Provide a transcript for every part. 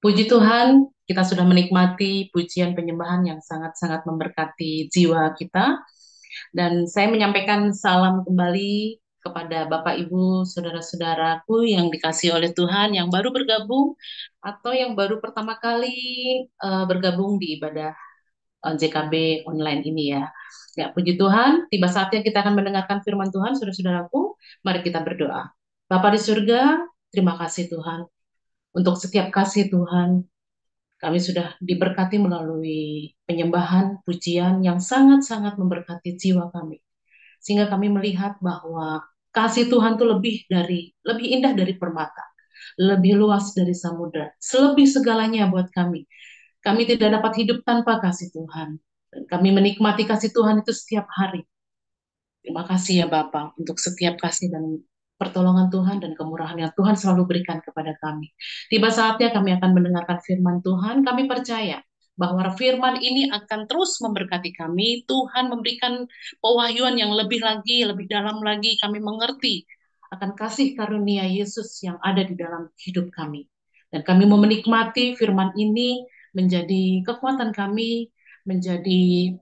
Puji Tuhan, kita sudah menikmati pujian penyembahan yang sangat-sangat memberkati jiwa kita. Dan saya menyampaikan salam kembali kepada Bapak, Ibu, saudara-saudaraku yang dikasihi oleh Tuhan, yang baru bergabung atau yang baru pertama kali bergabung di ibadah JKB online ini ya. Ya, puji Tuhan, tiba saatnya kita akan mendengarkan firman Tuhan, saudara-saudaraku. Mari kita berdoa. Bapa di surga, terima kasih Tuhan untuk setiap kasih Tuhan. Kami sudah diberkati melalui penyembahan, pujian yang sangat-sangat memberkati jiwa kami. Sehingga kami melihat bahwa kasih Tuhan itu lebih indah dari permata, lebih luas dari samudra, selebih segalanya buat kami. Kami tidak dapat hidup tanpa kasih Tuhan. Dan kami menikmati kasih Tuhan itu setiap hari. Terima kasih ya Bapak untuk setiap kasih dan pertolongan Tuhan dan kemurahan yang Tuhan selalu berikan kepada kami. Tiba saatnya kami akan mendengarkan firman Tuhan. Kami percaya bahwa firman ini akan terus memberkati kami. Tuhan memberikan pewahyuan yang lebih lagi, lebih dalam lagi. Kami mengerti akan kasih karunia Yesus yang ada di dalam hidup kami. Dan kami mau menikmati firman ini menjadi kekuatan kami, menjadi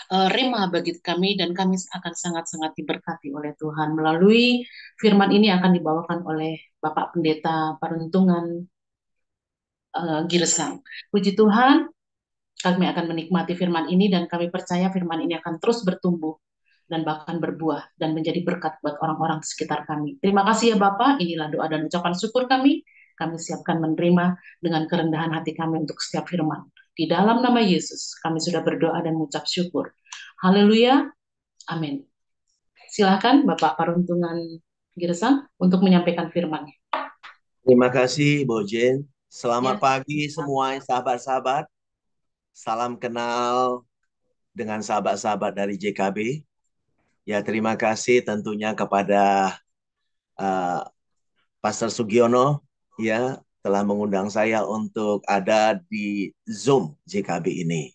rema bagi kami, dan kami akan sangat-sangat diberkati oleh Tuhan. Melalui firman ini akan dibawakan oleh Bapak Pendeta Paruntungan Girsang. Puji Tuhan, kami akan menikmati firman ini dan kami percaya firman ini akan terus bertumbuh dan bahkan berbuah dan menjadi berkat buat orang-orang di sekitar kami. Terima kasih ya Bapak, inilah doa dan ucapan syukur kami. Kami siapkan menerima dengan kerendahan hati kami untuk setiap firman. Di dalam nama Yesus, kami sudah berdoa dan mengucap syukur. Haleluya, amin. Silakan Bapak Paruntungan Girsang untuk menyampaikan firman-Nya. Terima kasih, Bojen. Selamat Ya, pagi semua sahabat-sahabat. Salam kenal dengan sahabat-sahabat dari JKB. Ya, terima kasih tentunya kepada uh, Pastor Sugiono ya telah mengundang saya untuk ada di Zoom JKB ini.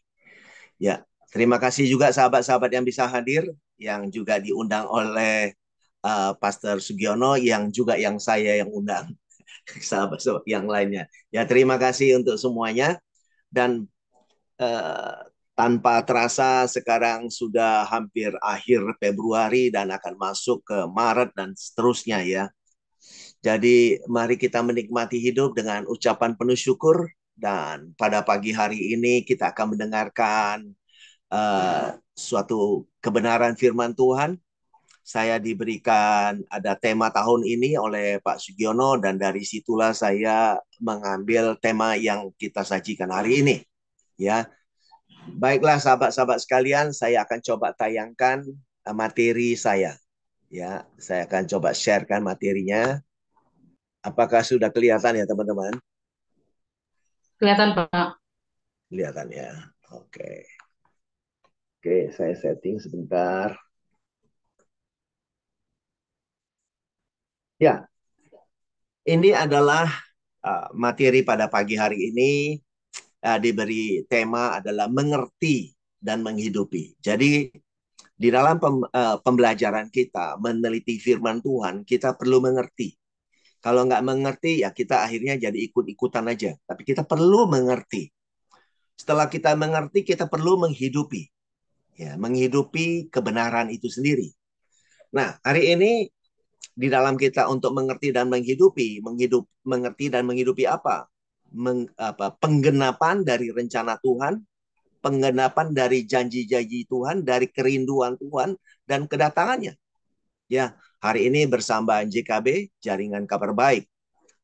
Ya, terima kasih juga sahabat-sahabat yang bisa hadir, yang juga diundang oleh Pastor Sugiono, yang saya yang undang. Sahabat-sahabat yang lainnya. Ya, terima kasih untuk semuanya. Dan eh, tanpa terasa sekarang sudah hampir akhir Februari dan akan masuk ke Maret dan seterusnya ya. Jadi mari kita menikmati hidup dengan ucapan penuh syukur, dan pada pagi hari ini kita akan mendengarkan suatu kebenaran firman Tuhan. Saya diberikan ada tema tahun ini oleh Pak Sugiono, dan dari situlah saya mengambil tema yang kita sajikan hari ini. Ya, baiklah sahabat-sahabat sekalian, saya akan coba tayangkan materi saya. Ya, saya akan coba sharekan materinya. Apakah sudah kelihatan ya teman-teman? kelihatan Pak. Kelihatan ya. Oke. Oke, saya setting sebentar. Ya, ini adalah materi pada pagi hari ini. Diberi tema adalah mengerti dan menghidupi. Jadi di dalam pembelajaran kita meneliti firman Tuhan, kita perlu mengerti. Kalau nggak mengerti, ya kita akhirnya jadi ikut-ikutan aja. Tapi kita perlu mengerti. Setelah kita mengerti, kita perlu menghidupi. Ya, menghidupi kebenaran itu sendiri. Nah, hari ini di dalam kita untuk mengerti dan mengerti dan menghidupi apa? Penggenapan dari rencana Tuhan, penggenapan dari janji-janji Tuhan, dari kerinduan Tuhan dan kedatangannya. Ya, hari ini bersama JKB, Jaringan Kabar Baik.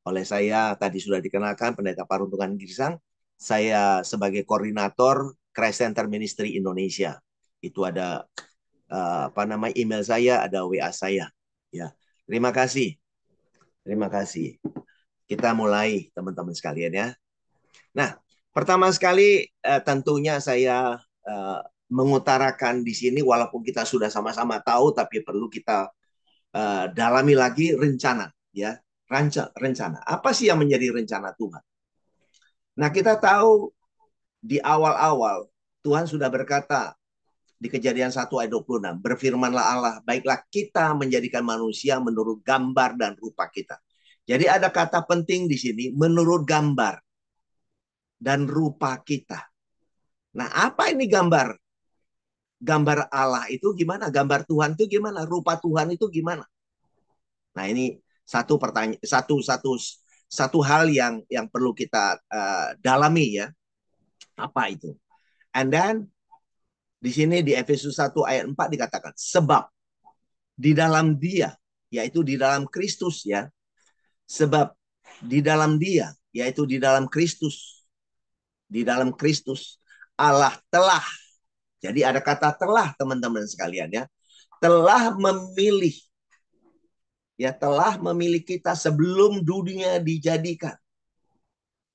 Oleh saya tadi sudah dikenalkan Pendeta Paruntungan Girsang. Saya sebagai koordinator Christ Center Ministry Indonesia. Itu ada email saya, ada WA saya. Ya, terima kasih. Terima kasih. Kita mulai teman-teman sekalian ya. Nah, pertama sekali tentunya saya mengutarakan di sini, walaupun kita sudah sama-sama tahu, tapi perlu kita dalami lagi rencana ya. Rencana. Apa sih yang menjadi rencana Tuhan? Nah, kita tahu di awal-awal Tuhan sudah berkata di Kejadian 1 ayat 26, berfirmanlah Allah, baiklah kita menjadikan manusia menurut gambar dan rupa kita. Jadi ada kata penting di sini, menurut gambar. dan rupa kita. Nah, apa ini gambar? Gambar Allah itu gimana? Gambar Tuhan itu gimana? Rupa Tuhan itu gimana? Nah, ini satu pertanyaan, satu hal yang perlu kita dalami ya. Apa itu? And then di sini di Efesus 1 ayat 4 dikatakan, sebab di dalam Dia, yaitu di dalam Kristus ya. Sebab di dalam Dia, yaitu di dalam Kristus. Di dalam Kristus Allah telah. Jadi ada kata telah, teman-teman sekalian ya. Telah memilih, ya, telah memilih kita sebelum dunia dijadikan,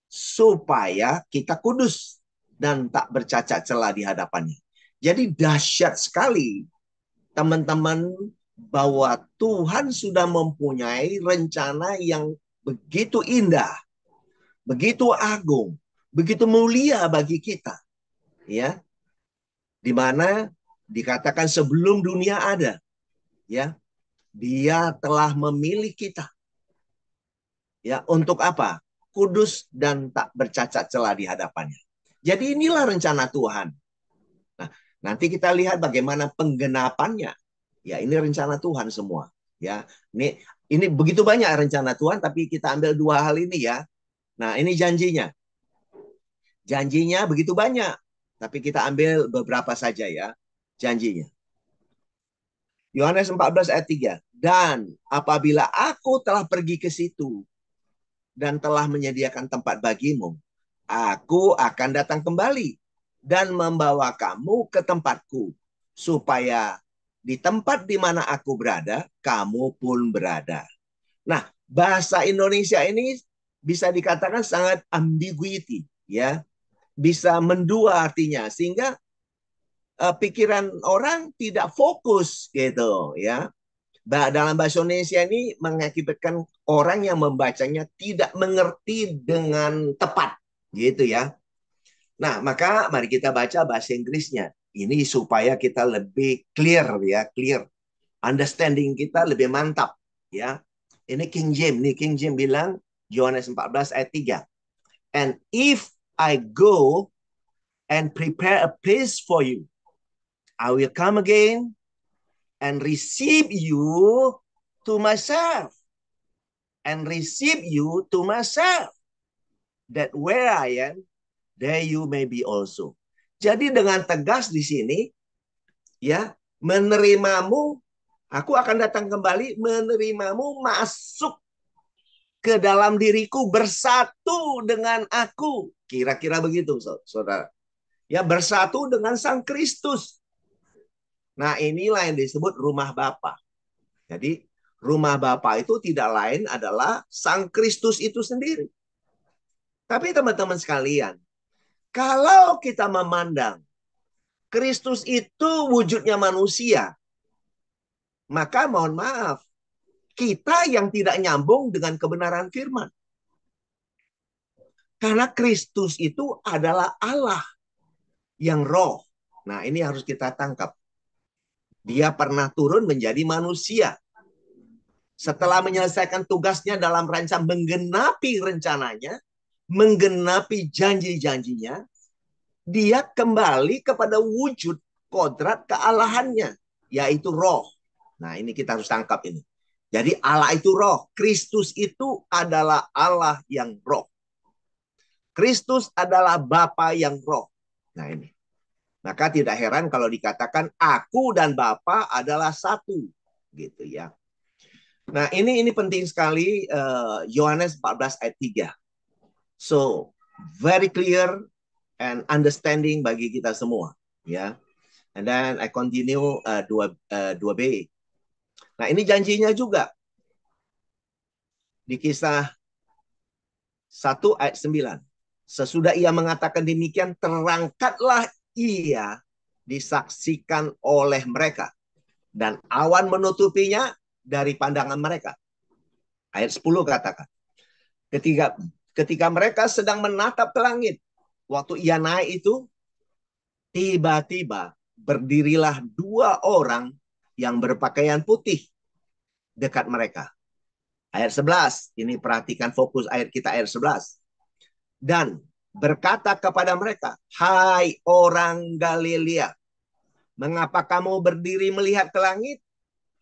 supaya kita kudus dan tak bercacat celah di hadapannya. Jadi dahsyat sekali, teman-teman, bahwa Tuhan sudah mempunyai rencana yang begitu indah, begitu agung, begitu mulia bagi kita, ya, di mana dikatakan sebelum dunia ada, ya, Dia telah memilih kita, ya, untuk apa? Kudus dan tak bercacat celah di hadapannya. Jadi inilah rencana Tuhan. Nah, nanti kita lihat bagaimana penggenapannya. Ya, ini rencana Tuhan semua. Ya, ini begitu banyak rencana Tuhan, tapi kita ambil dua hal ini ya. Nah, ini janjinya. Janjinya begitu banyak, tapi kita ambil beberapa saja ya janjinya. Yohanes 14 ayat 3. Dan apabila aku telah pergi ke situ dan telah menyediakan tempat bagimu, aku akan datang kembali dan membawa kamu ke tempatku, supaya di tempat di mana aku berada, kamu pun berada. Nah, bahasa Indonesia ini bisa dikatakan sangat ambiguity, ya, bisa mendua artinya, sehingga pikiran orang tidak fokus gitu, ya. Dalam bahasa Indonesia ini mengakibatkan orang yang membacanya tidak mengerti dengan tepat, gitu ya. Nah, maka mari kita baca bahasa Inggrisnya. Ini supaya kita lebih clear ya, clear. Understanding kita lebih mantap ya. Ini King James, bilang Yohanes 14 ayat 3. And if I go and prepare a place for you, I will come again and receive you to myself. And receive you to myself. That where I am, there you may be also. Jadi dengan tegas di sini, ya, menerimamu, aku akan datang kembali, menerimamu masuk ke dalam diriku, bersatu dengan aku. Kira-kira begitu, saudara. Ya, bersatu dengan Sang Kristus. Nah, inilah yang disebut rumah Bapa. Jadi, rumah Bapa itu tidak lain adalah Sang Kristus itu sendiri. Tapi teman-teman sekalian, kalau kita memandang Kristus itu wujudnya manusia, maka mohon maaf, kita yang tidak nyambung dengan kebenaran firman. Karena Kristus itu adalah Allah yang roh. Nah, ini harus kita tangkap. Dia pernah turun menjadi manusia. Setelah menyelesaikan tugasnya dalam rancang menggenapi rencananya, menggenapi janji-janjinya, dia kembali kepada wujud kodrat kealahannya, yaitu roh. Nah, ini kita harus tangkap ini. Jadi Allah itu roh. Kristus itu adalah Allah yang roh. Kristus adalah Bapa yang roh. Nah, ini. Maka tidak heran kalau dikatakan aku dan Bapa adalah satu, gitu ya. Nah, ini penting sekali, Yohanes 14 ayat 3. So, very clear and understanding bagi kita semua, ya. And then I continue 2b. Nah, ini janjinya juga. Di Kisah 1 ayat 9. Sesudah ia mengatakan demikian, terangkatlah ia disaksikan oleh mereka, dan awan menutupinya dari pandangan mereka. Ayat 10 katakan, ketika mereka sedang menatap ke langit, waktu ia naik itu, tiba-tiba berdirilah dua orang yang berpakaian putih dekat mereka. Ayat 11, ini perhatikan fokus ayat kita ayat 11. Dan berkata kepada mereka, "Hai orang Galilea, mengapa kamu berdiri melihat ke langit?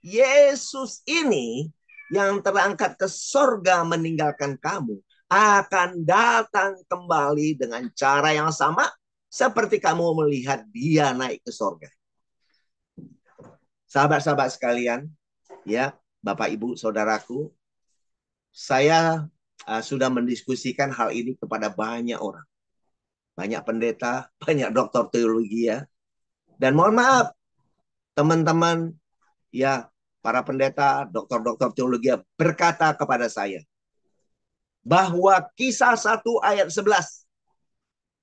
Yesus ini yang terangkat ke sorga meninggalkan kamu akan datang kembali dengan cara yang sama seperti kamu melihat dia naik ke sorga." Sahabat-sahabat sekalian, ya, Bapak, Ibu, Saudaraku, saya sudah mendiskusikan hal ini kepada banyak orang. Banyak pendeta, banyak doktor teologi ya. Dan mohon maaf, teman-teman, ya, para pendeta, doktor-doktor teologi berkata kepada saya bahwa Kisah 1 ayat 11,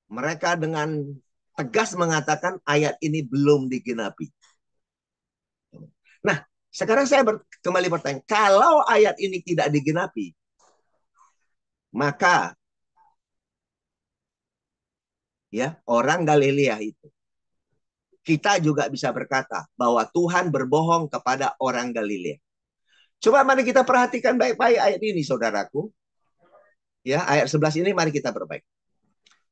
mereka dengan tegas mengatakan ayat ini belum digenapi. Nah, sekarang saya kembali bertanya, kalau ayat ini tidak digenapi, maka ya orang Galilea itu, kita juga bisa berkata bahwa Tuhan berbohong kepada orang Galilea. Coba mari kita perhatikan baik-baik ayat ini, saudaraku. Ya, ayat 11 ini mari kita perbaiki.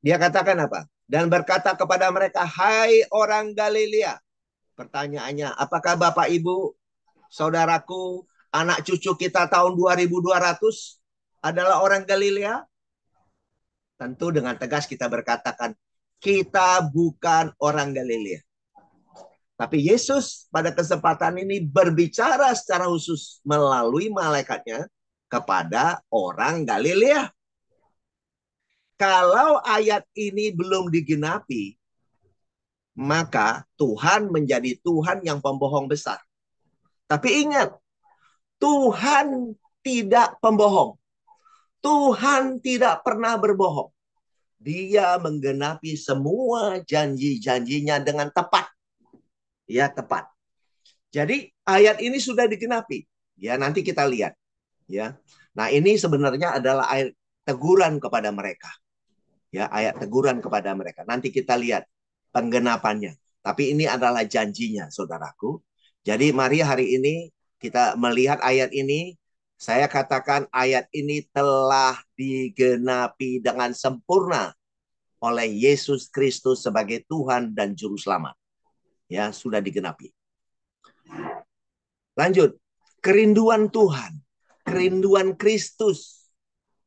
Dia katakan apa? Dan berkata kepada mereka, "Hai orang Galilea." Pertanyaannya, apakah Bapak, Ibu, saudaraku, anak cucu kita tahun 2200 adalah orang Galilea? Tentu dengan tegas kita berkatakan, kita bukan orang Galilea. Tapi Yesus pada kesempatan ini berbicara secara khusus melalui malaikatnya kepada orang Galilea. Kalau ayat ini belum digenapi, maka Tuhan menjadi Tuhan yang pembohong besar. Tapi ingat, Tuhan tidak pembohong. Tuhan tidak pernah berbohong. Dia menggenapi semua janji-janjinya dengan tepat. Ya, tepat. Jadi ayat ini sudah digenapi. Ya, nanti kita lihat. Ya. Nah, ini sebenarnya adalah ayat teguran kepada mereka. Ya, ayat teguran kepada mereka. Nanti kita lihat penggenapannya. Tapi ini adalah janjinya, saudaraku. Jadi mari hari ini kita melihat ayat ini. Saya katakan ayat ini telah digenapi dengan sempurna oleh Yesus Kristus sebagai Tuhan dan Juru Selamat. Ya, sudah digenapi. Lanjut, kerinduan Tuhan, kerinduan Kristus.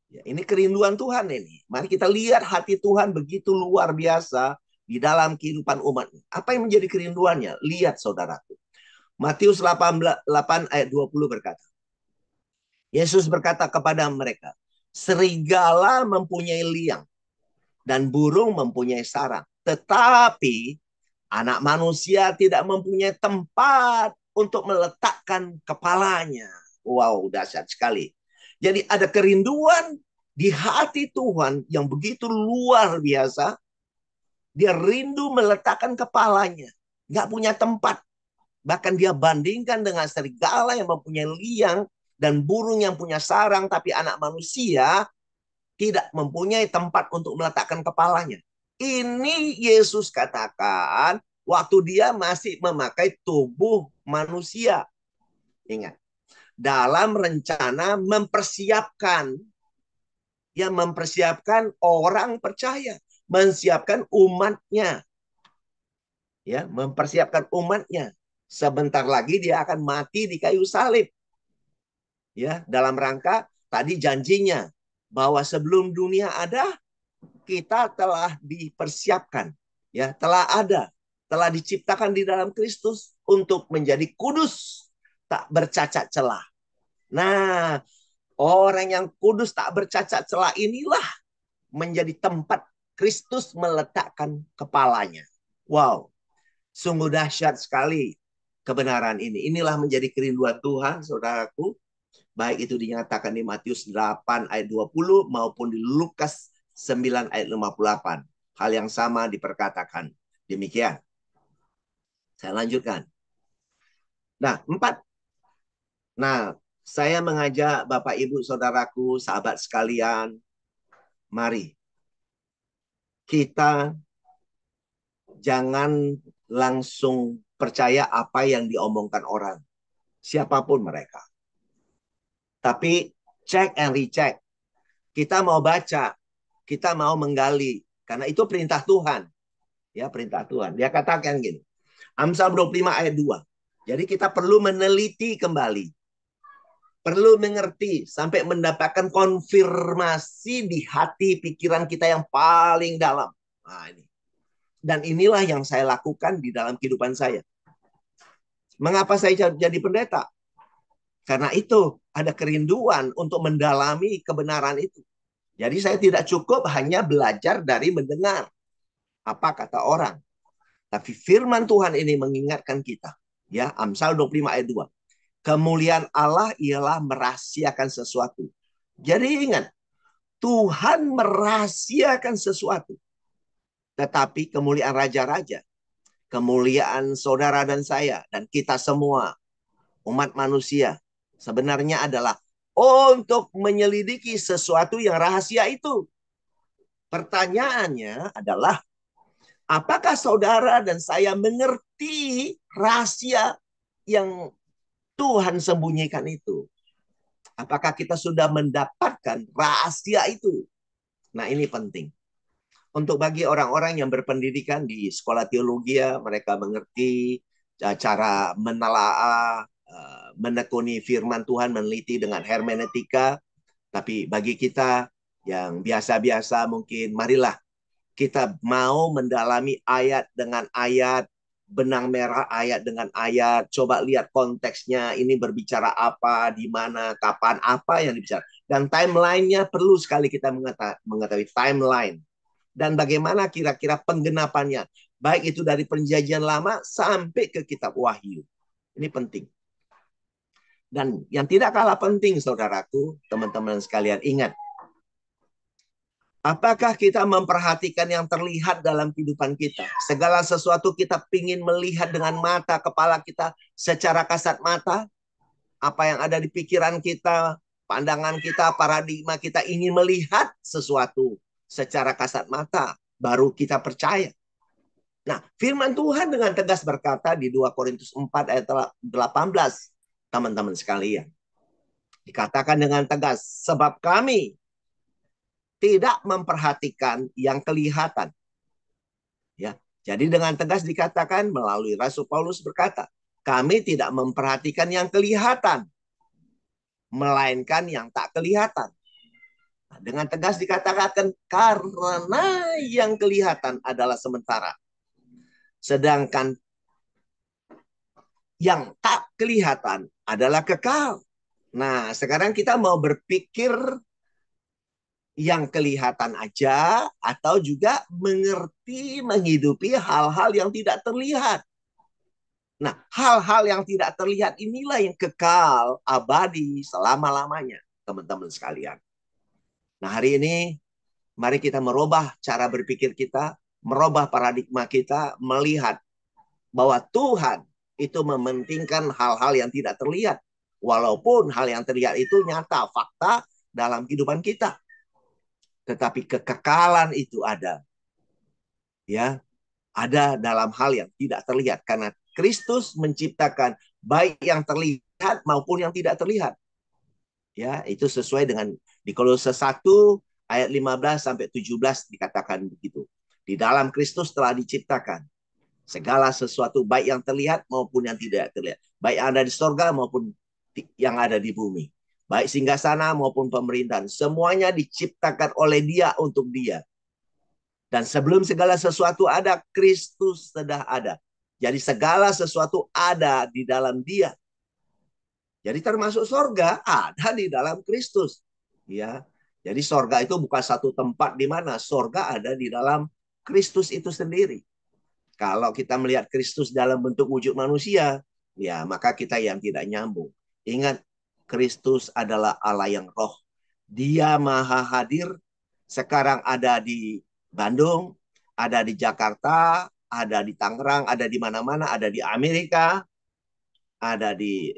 Ya, ini kerinduan Tuhan ini. Mari kita lihat hati Tuhan begitu luar biasa di dalam kehidupan umatnya. Apa yang menjadi kerinduannya? Lihat saudaraku. Matius 8 ayat 20 berkata, Yesus berkata kepada mereka, serigala mempunyai liang dan burung mempunyai sarang. Tetapi anak manusia tidak mempunyai tempat untuk meletakkan kepalanya. Wow, dahsyat sekali. Jadi ada kerinduan di hati Tuhan yang begitu luar biasa. Dia rindu meletakkan kepalanya. Nggak punya tempat. Bahkan dia bandingkan dengan serigala yang mempunyai liang dan burung yang punya sarang. Tapi anak manusia tidak mempunyai tempat untuk meletakkan kepalanya. Ini Yesus katakan waktu dia masih memakai tubuh manusia. Ingat, dalam rencana mempersiapkan, ya, mempersiapkan orang percaya, menyiapkan umatnya, ya, mempersiapkan umatnya. Sebentar lagi dia akan mati di kayu salib, ya, dalam rangka tadi janjinya bahwa sebelum dunia ada, kita telah dipersiapkan, ya, telah diciptakan di dalam Kristus untuk menjadi kudus, tak bercacat celah. Nah, orang yang kudus tak bercacat celah inilah menjadi tempat Kristus meletakkan kepalanya. Wow, sungguh dahsyat sekali kebenaran ini. Inilah menjadi kerinduan Tuhan, saudaraku. Baik itu dinyatakan di Matius 8 ayat 20 maupun di Lukas 9 ayat 58. Hal yang sama diperkatakan. Demikian. Saya lanjutkan. Nah, 4. Nah, saya mengajak Bapak, Ibu, Saudaraku, sahabat sekalian, mari kita jangan langsung percaya apa yang diomongkan orang, siapapun mereka. Tapi check and recheck. Kita mau baca, kita mau menggali. Karena itu perintah Tuhan. Ya, perintah Tuhan. Dia katakan gini. Amsal 25 ayat 2. Jadi kita perlu meneliti kembali. Perlu mengerti sampai mendapatkan konfirmasi di hati pikiran kita yang paling dalam. Nah, ini. Dan inilah yang saya lakukan di dalam kehidupan saya. Mengapa saya jadi pendeta? Karena itu ada kerinduan untuk mendalami kebenaran itu. Jadi saya tidak cukup hanya belajar dari mendengar apa kata orang. Tapi firman Tuhan ini mengingatkan kita. Ya, Amsal 25 ayat 2. Kemuliaan Allah ialah merahasiakan sesuatu. Jadi ingat, Tuhan merahasiakan sesuatu. Tetapi kemuliaan raja-raja, kemuliaan saudara dan saya, dan kita semua, umat manusia, sebenarnya adalah untuk menyelidiki sesuatu yang rahasia itu. Pertanyaannya adalah, apakah saudara dan saya mengerti rahasia yang Tuhan sembunyikan itu? Apakah kita sudah mendapatkan rahasia itu? Nah, ini penting. Untuk bagi orang-orang yang berpendidikan di sekolah teologi, mereka mengerti cara menelaah, menekuni firman Tuhan, meneliti dengan hermeneutika. Tapi bagi kita yang biasa-biasa mungkin, marilah kita mau mendalami ayat dengan ayat, benang merah ayat dengan ayat. Coba lihat konteksnya, ini berbicara apa, di mana, kapan, apa yang dibicara. Dan timelinenya perlu sekali kita mengetahui timeline. Dan bagaimana kira-kira penggenapannya. Baik itu dari perjanjian lama sampai ke kitab Wahyu. Ini penting. Dan yang tidak kalah penting, saudaraku, teman-teman sekalian, ingat. Apakah kita memperhatikan yang terlihat dalam kehidupan kita? Segala sesuatu kita ingin melihat dengan mata kepala kita secara kasat mata. Apa yang ada di pikiran kita, pandangan kita, paradigma kita ingin melihat sesuatu secara kasat mata. Baru kita percaya. Nah, firman Tuhan dengan tegas berkata di 2 Korintus 4 ayat 18. Teman-teman sekalian. Dikatakan dengan tegas, sebab kami tidak memperhatikan yang kelihatan. Ya, jadi dengan tegas dikatakan melalui Rasul Paulus berkata, kami tidak memperhatikan yang kelihatan, melainkan yang tak kelihatan. Nah, dengan tegas dikatakan karena yang kelihatan adalah sementara, sedangkan yang tak kelihatan adalah kekal. Nah, sekarang kita mau berpikir yang kelihatan aja atau juga mengerti, menghidupi hal-hal yang tidak terlihat. Nah, hal-hal yang tidak terlihat inilah yang kekal, abadi, selama-lamanya, teman-teman sekalian. Nah, hari ini mari kita merubah cara berpikir kita, merubah paradigma kita, melihat bahwa Tuhan itu mementingkan hal-hal yang tidak terlihat. Walaupun hal yang terlihat itu nyata, fakta dalam kehidupan kita. Tetapi kekekalan itu ada. Ya, ada dalam hal yang tidak terlihat. Karena Kristus menciptakan baik yang terlihat maupun yang tidak terlihat. Ya, itu sesuai dengan di Kolose 1 ayat 15 sampai 17 dikatakan begitu. Di dalam Kristus telah diciptakan segala sesuatu baik yang terlihat maupun yang tidak terlihat. Baik yang ada di sorga maupun yang ada di bumi. Baik singgasana maupun pemerintahan. Semuanya diciptakan oleh Dia untuk Dia. Dan sebelum segala sesuatu ada, Kristus sudah ada. Jadi segala sesuatu ada di dalam Dia. Jadi termasuk sorga ada di dalam Kristus. Ya. Jadi sorga itu bukan satu tempat di mana. Sorga ada di dalam Kristus itu sendiri. Kalau kita melihat Kristus dalam bentuk wujud manusia, ya maka kita yang tidak nyambung. Ingat, Kristus adalah Allah yang roh. Dia maha hadir. Sekarang ada di Bandung, ada di Jakarta, ada di Tangerang, ada di mana-mana, ada di Amerika, ada di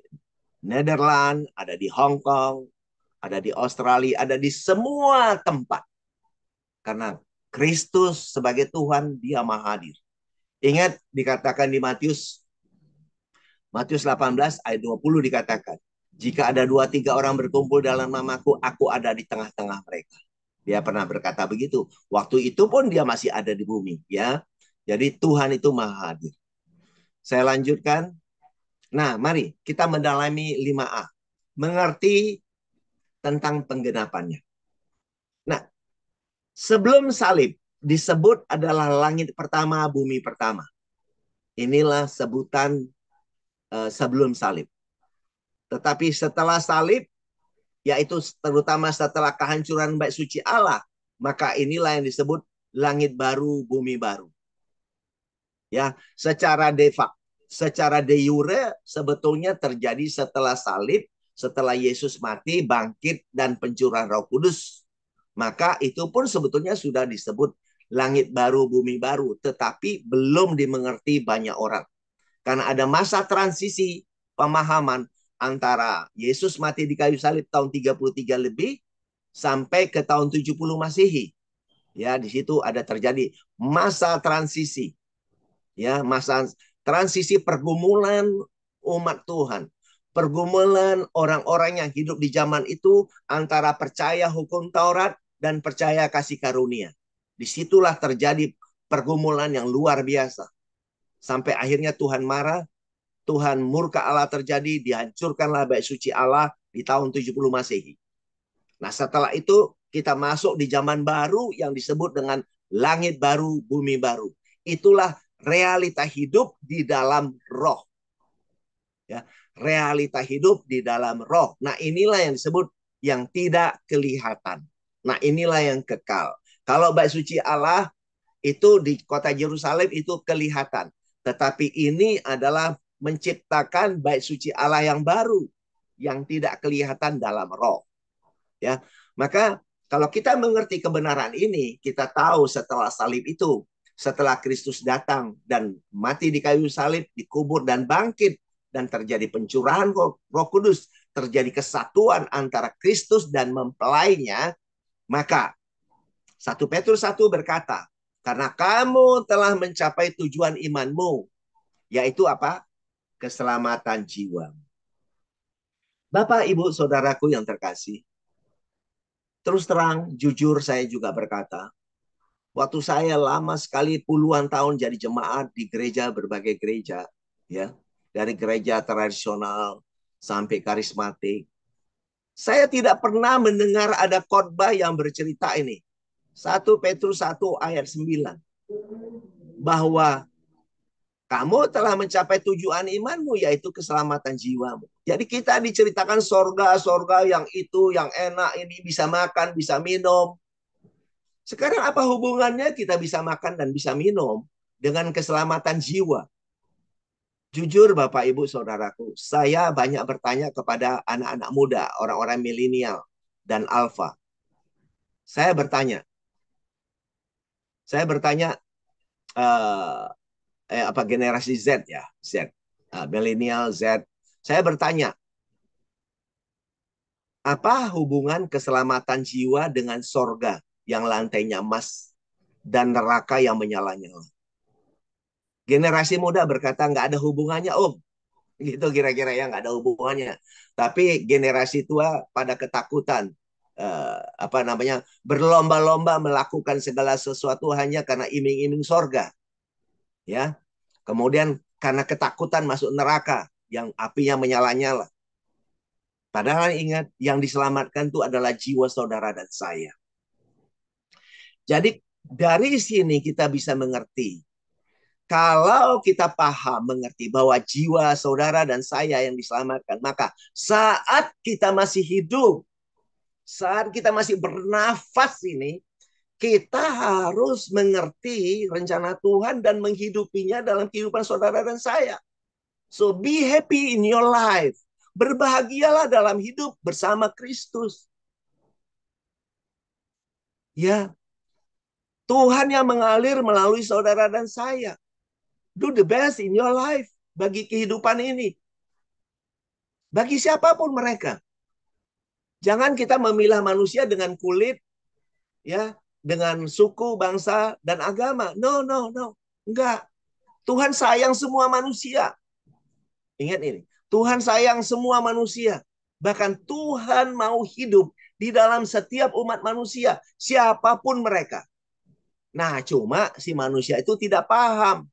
Nederland, ada di Hong Kong, ada di Australia, ada di semua tempat. Karena Kristus sebagai Tuhan, Dia maha hadir. Ingat dikatakan di Matius 18 ayat 20 dikatakan, jika ada 2-3 orang berkumpul dalam namaku, aku ada di tengah-tengah mereka. Dia pernah berkata begitu. Waktu itu pun dia masih ada di bumi, ya. Jadi Tuhan itu maha hadir. Saya lanjutkan. Nah, mari kita mendalami 5A. Mengerti tentang penggenapannya. Nah, sebelum salib disebut adalah langit pertama, bumi pertama. Inilah sebutan sebelum salib. Tetapi setelah salib, yaitu terutama setelah kehancuran bait suci Allah, maka inilah yang disebut langit baru, bumi baru. Ya, secara de jure sebetulnya terjadi setelah salib, setelah Yesus mati, bangkit dan pencurahan Roh Kudus. Maka itu pun sebetulnya sudah disebut langit baru, bumi baru, tetapi belum dimengerti banyak orang. Karena ada masa transisi pemahaman antara Yesus mati di kayu salib tahun 33 lebih sampai ke tahun 70 Masehi. Ya, di situ ada terjadi masa transisi. Ya, masa transisi pergumulan umat Tuhan. Pergumulan orang-orang yang hidup di zaman itu antara percaya hukum Taurat dan percaya kasih karunia. Disitulah terjadi pergumulan yang luar biasa. Sampai akhirnya Tuhan marah, Tuhan murka Allah terjadi, dihancurkanlah bait suci Allah di tahun 70 Masehi. Nah, setelah itu kita masuk di zaman baru yang disebut dengan langit baru, bumi baru. Itulah realita hidup di dalam roh. Ya, realita hidup di dalam roh. Nah, inilah yang disebut yang tidak kelihatan. Nah, inilah yang kekal. Kalau bait suci Allah itu di kota Yerusalem itu kelihatan. Tetapi ini adalah menciptakan bait suci Allah yang baru yang tidak kelihatan dalam roh. Ya, maka kalau kita mengerti kebenaran ini, kita tahu setelah salib itu, setelah Kristus datang dan mati di kayu salib, dikubur dan bangkit, dan terjadi pencurahan Roh Kudus, terjadi kesatuan antara Kristus dan mempelainya, maka 1 Petrus 1 berkata, karena kamu telah mencapai tujuan imanmu, yaitu apa? Keselamatan jiwa. Bapak, Ibu, Saudaraku yang terkasih, terus terang, jujur saya juga berkata, waktu saya lama sekali puluhan tahun jadi jemaat di gereja, berbagai gereja, ya, dari gereja tradisional sampai karismatik, saya tidak pernah mendengar ada khotbah yang bercerita ini. 1 Petrus 1 ayat 9. Bahwa kamu telah mencapai tujuan imanmu, yaitu keselamatan jiwamu. Jadi kita diceritakan sorga yang itu, yang enak, ini bisa makan, bisa minum. Sekarang apa hubungannya kita bisa makan dan bisa minum dengan keselamatan jiwa? Jujur Bapak Ibu Saudaraku, saya banyak bertanya kepada anak-anak muda, orang-orang milenial dan alfa. Saya bertanya, uh, apa generasi Z ya, Z, milenial Z. Saya bertanya, apa hubungan keselamatan jiwa dengan sorga yang lantainya emas dan neraka yang menyala-nyala? Generasi muda berkata nggak ada hubungannya Om, gitu kira-kira ya, nggak ada hubungannya. Tapi generasi tua pada ketakutan, apa namanya, berlomba-lomba melakukan segala sesuatu hanya karena iming-iming sorga, ya. Kemudian karena ketakutan masuk neraka yang apinya menyala-nyala. Padahal ingat, yang diselamatkan itu adalah jiwa saudara dan saya. Jadi dari sini kita bisa mengerti. Kalau kita paham, mengerti bahwa jiwa saudara dan saya yang diselamatkan, maka saat kita masih hidup, saat kita masih bernafas ini, kita harus mengerti rencana Tuhan dan menghidupinya dalam kehidupan saudara dan saya. So be happy in your life. Berbahagialah dalam hidup bersama Kristus. Ya, Tuhan yang mengalir melalui saudara dan saya. Do the best in your life bagi kehidupan ini. Bagi siapapun mereka. Jangan kita memilah manusia dengan kulit, ya, dengan suku, bangsa, dan agama. No, no, no. Enggak. Tuhan sayang semua manusia. Ingat ini. Tuhan sayang semua manusia. Bahkan Tuhan mau hidup di dalam setiap umat manusia, siapapun mereka. Nah, cuma si manusia itu tidak paham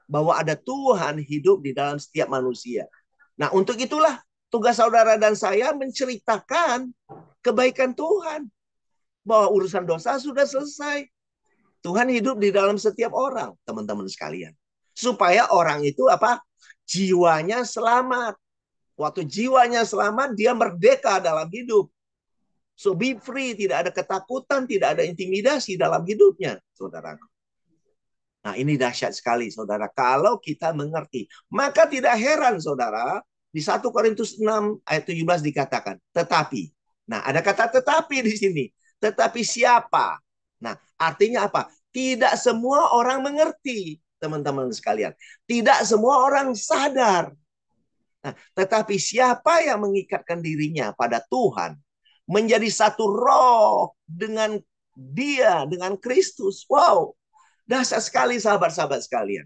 bahwa ada Tuhan hidup di dalam setiap manusia. Nah, untuk itulah tugas saudara dan saya menceritakan kebaikan Tuhan. Bahwa urusan dosa sudah selesai. Tuhan hidup di dalam setiap orang, teman-teman sekalian. Supaya orang itu apa? Jiwanya selamat. Waktu jiwanya selamat, dia merdeka dalam hidup. So be free, tidak ada ketakutan, tidak ada intimidasi dalam hidupnya, saudara. Nah, ini dahsyat sekali, saudara. Kalau kita mengerti, maka tidak heran, saudara, di 1 Korintus 6 ayat 17 dikatakan, tetapi. Nah, ada kata tetapi di sini. Tetapi siapa? Nah, artinya apa? Tidak semua orang mengerti, teman-teman sekalian. Tidak semua orang sadar. Nah, tetapi siapa yang mengikatkan dirinya pada Tuhan, menjadi satu roh dengan dia, dengan Kristus. Wow, dahsyat sekali sahabat-sahabat sekalian.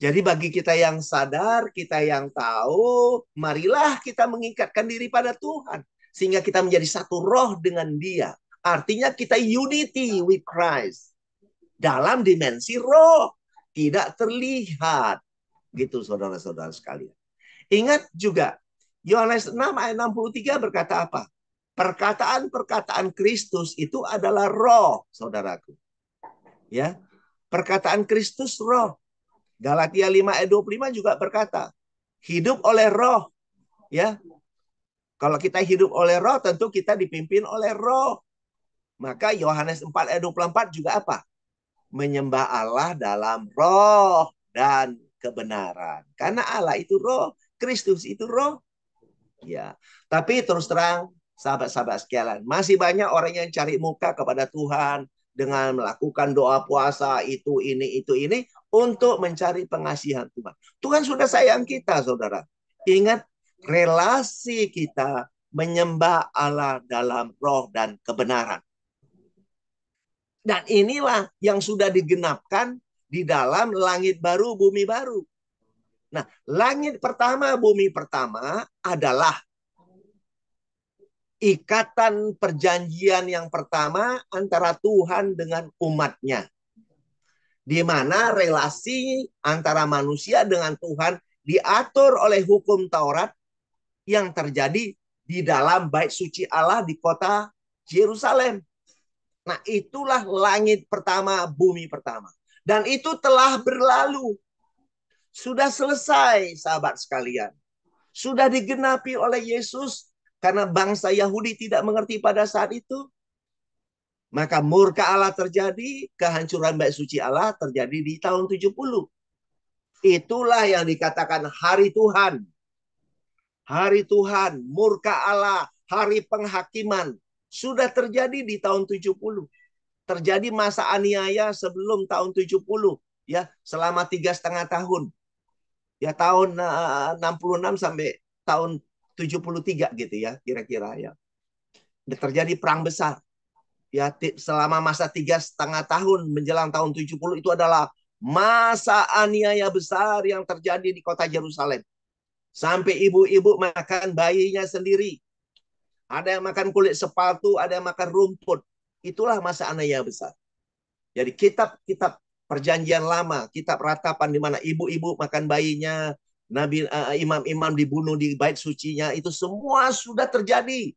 Jadi bagi kita yang sadar, kita yang tahu, marilah kita mengikatkan diri pada Tuhan. Sehingga kita menjadi satu roh dengan dia. Artinya kita unity with Christ. Dalam dimensi roh. Tidak terlihat. Gitu saudara-saudara sekalian. Ingat juga, Yohanes 6 ayat 63 berkata apa? Perkataan-perkataan Kristus itu adalah roh, saudaraku. Ya, perkataan Kristus roh. Galatia 5 ayat 25 juga berkata, hidup oleh roh. Ya, kalau kita hidup oleh roh, tentu kita dipimpin oleh roh. Maka Yohanes 4 ayat 24 juga apa? Menyembah Allah dalam roh dan kebenaran. Karena Allah itu roh, Kristus itu roh. Ya, tapi terus terang, sahabat-sahabat sekalian, masih banyak orang yang cari muka kepada Tuhan dengan melakukan doa puasa itu ini untuk mencari pengasihan Tuhan. Tuhan sudah sayang kita, saudara. Ingat, relasi kita menyembah Allah dalam roh dan kebenaran. Dan inilah yang sudah digenapkan di dalam langit baru, bumi baru. Nah, langit pertama, bumi pertama adalah ikatan perjanjian yang pertama antara Tuhan dengan umatnya. Di mana relasi antara manusia dengan Tuhan diatur oleh hukum Taurat yang terjadi di dalam bait suci Allah di kota Yerusalem. Nah, itulah langit pertama, bumi pertama. Dan itu telah berlalu. Sudah selesai, sahabat sekalian. Sudah digenapi oleh Yesus karena bangsa Yahudi tidak mengerti pada saat itu. Maka murka Allah terjadi, kehancuran bait suci Allah terjadi di tahun 70. Itulah yang dikatakan hari Tuhan. Hari Tuhan, murka Allah, hari penghakiman. Sudah terjadi di tahun 70. Terjadi masa aniaya sebelum tahun 70. Ya, selama 3,5 tahun. Ya, tahun 66 sampai tahun 73 gitu ya, kira-kira ya. Terjadi perang besar. Ya, selama masa 3,5 tahun menjelang tahun 70 itu adalah masa aniaya besar yang terjadi di kota Yerusalem. Sampai ibu-ibu makan bayinya sendiri. Ada yang makan kulit sepatu, ada yang makan rumput. Itulah masa aniaya besar. Jadi kitab-kitab perjanjian lama, kitab ratapan di mana ibu-ibu makan bayinya, nabi imam-imam dibunuh di bait sucinya, itu semua sudah terjadi.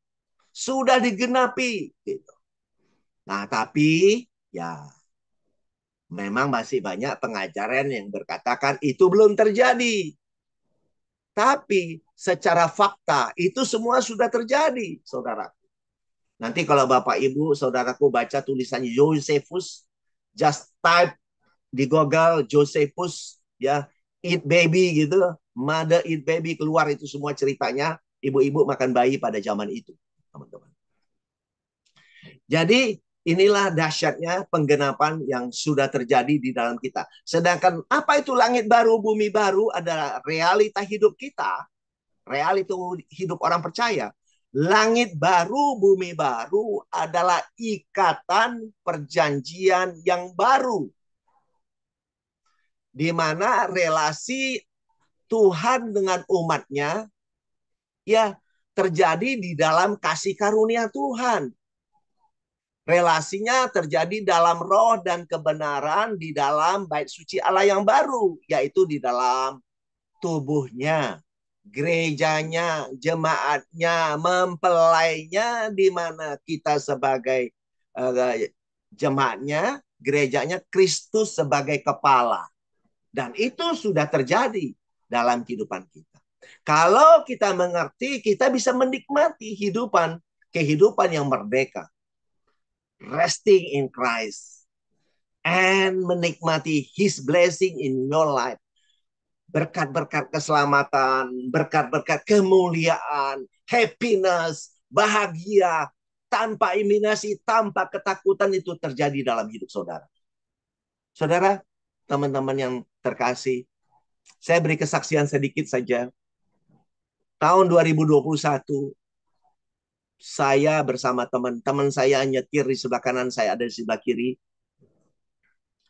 Sudah digenapi gitu. Nah, tapi ya memang masih banyak pengajaran yang berkatakan itu belum terjadi. Tapi secara fakta itu semua sudah terjadi, saudara. Nanti kalau Bapak Ibu, saudaraku baca tulisannya Josephus, just type di Google Josephus, ya, eat baby gitu, mother eat baby, keluar itu semua ceritanya ibu-ibu makan bayi pada zaman itu, teman-teman. Jadi inilah dahsyatnya penggenapan yang sudah terjadi di dalam kita. Sedangkan apa itu langit baru, bumi baru adalah realita hidup kita. Realita hidup orang percaya. Langit baru, bumi baru adalah ikatan perjanjian yang baru. Di mana relasi Tuhan dengan umatnya, ya, terjadi di dalam kasih karunia Tuhan. Relasinya terjadi dalam roh dan kebenaran di dalam bait suci Allah yang baru, yaitu di dalam tubuhnya, gerejanya, jemaatnya, mempelainya, di mana kita sebagai jemaatnya, gerejanya, Kristus sebagai kepala. Dan itu sudah terjadi dalam kehidupan kita. Kalau kita mengerti, kita bisa menikmati kehidupan yang merdeka, resting in Christ, and menikmati His blessing in your life. Berkat-berkat keselamatan, berkat-berkat kemuliaan, happiness, bahagia, tanpa iminasi, tanpa ketakutan itu terjadi dalam hidup saudara. Saudara, teman-teman yang terkasih, saya beri kesaksian sedikit saja. Tahun 2021, saya bersama teman-teman saya nyetir di sebelah kanan, saya ada di sebelah kiri.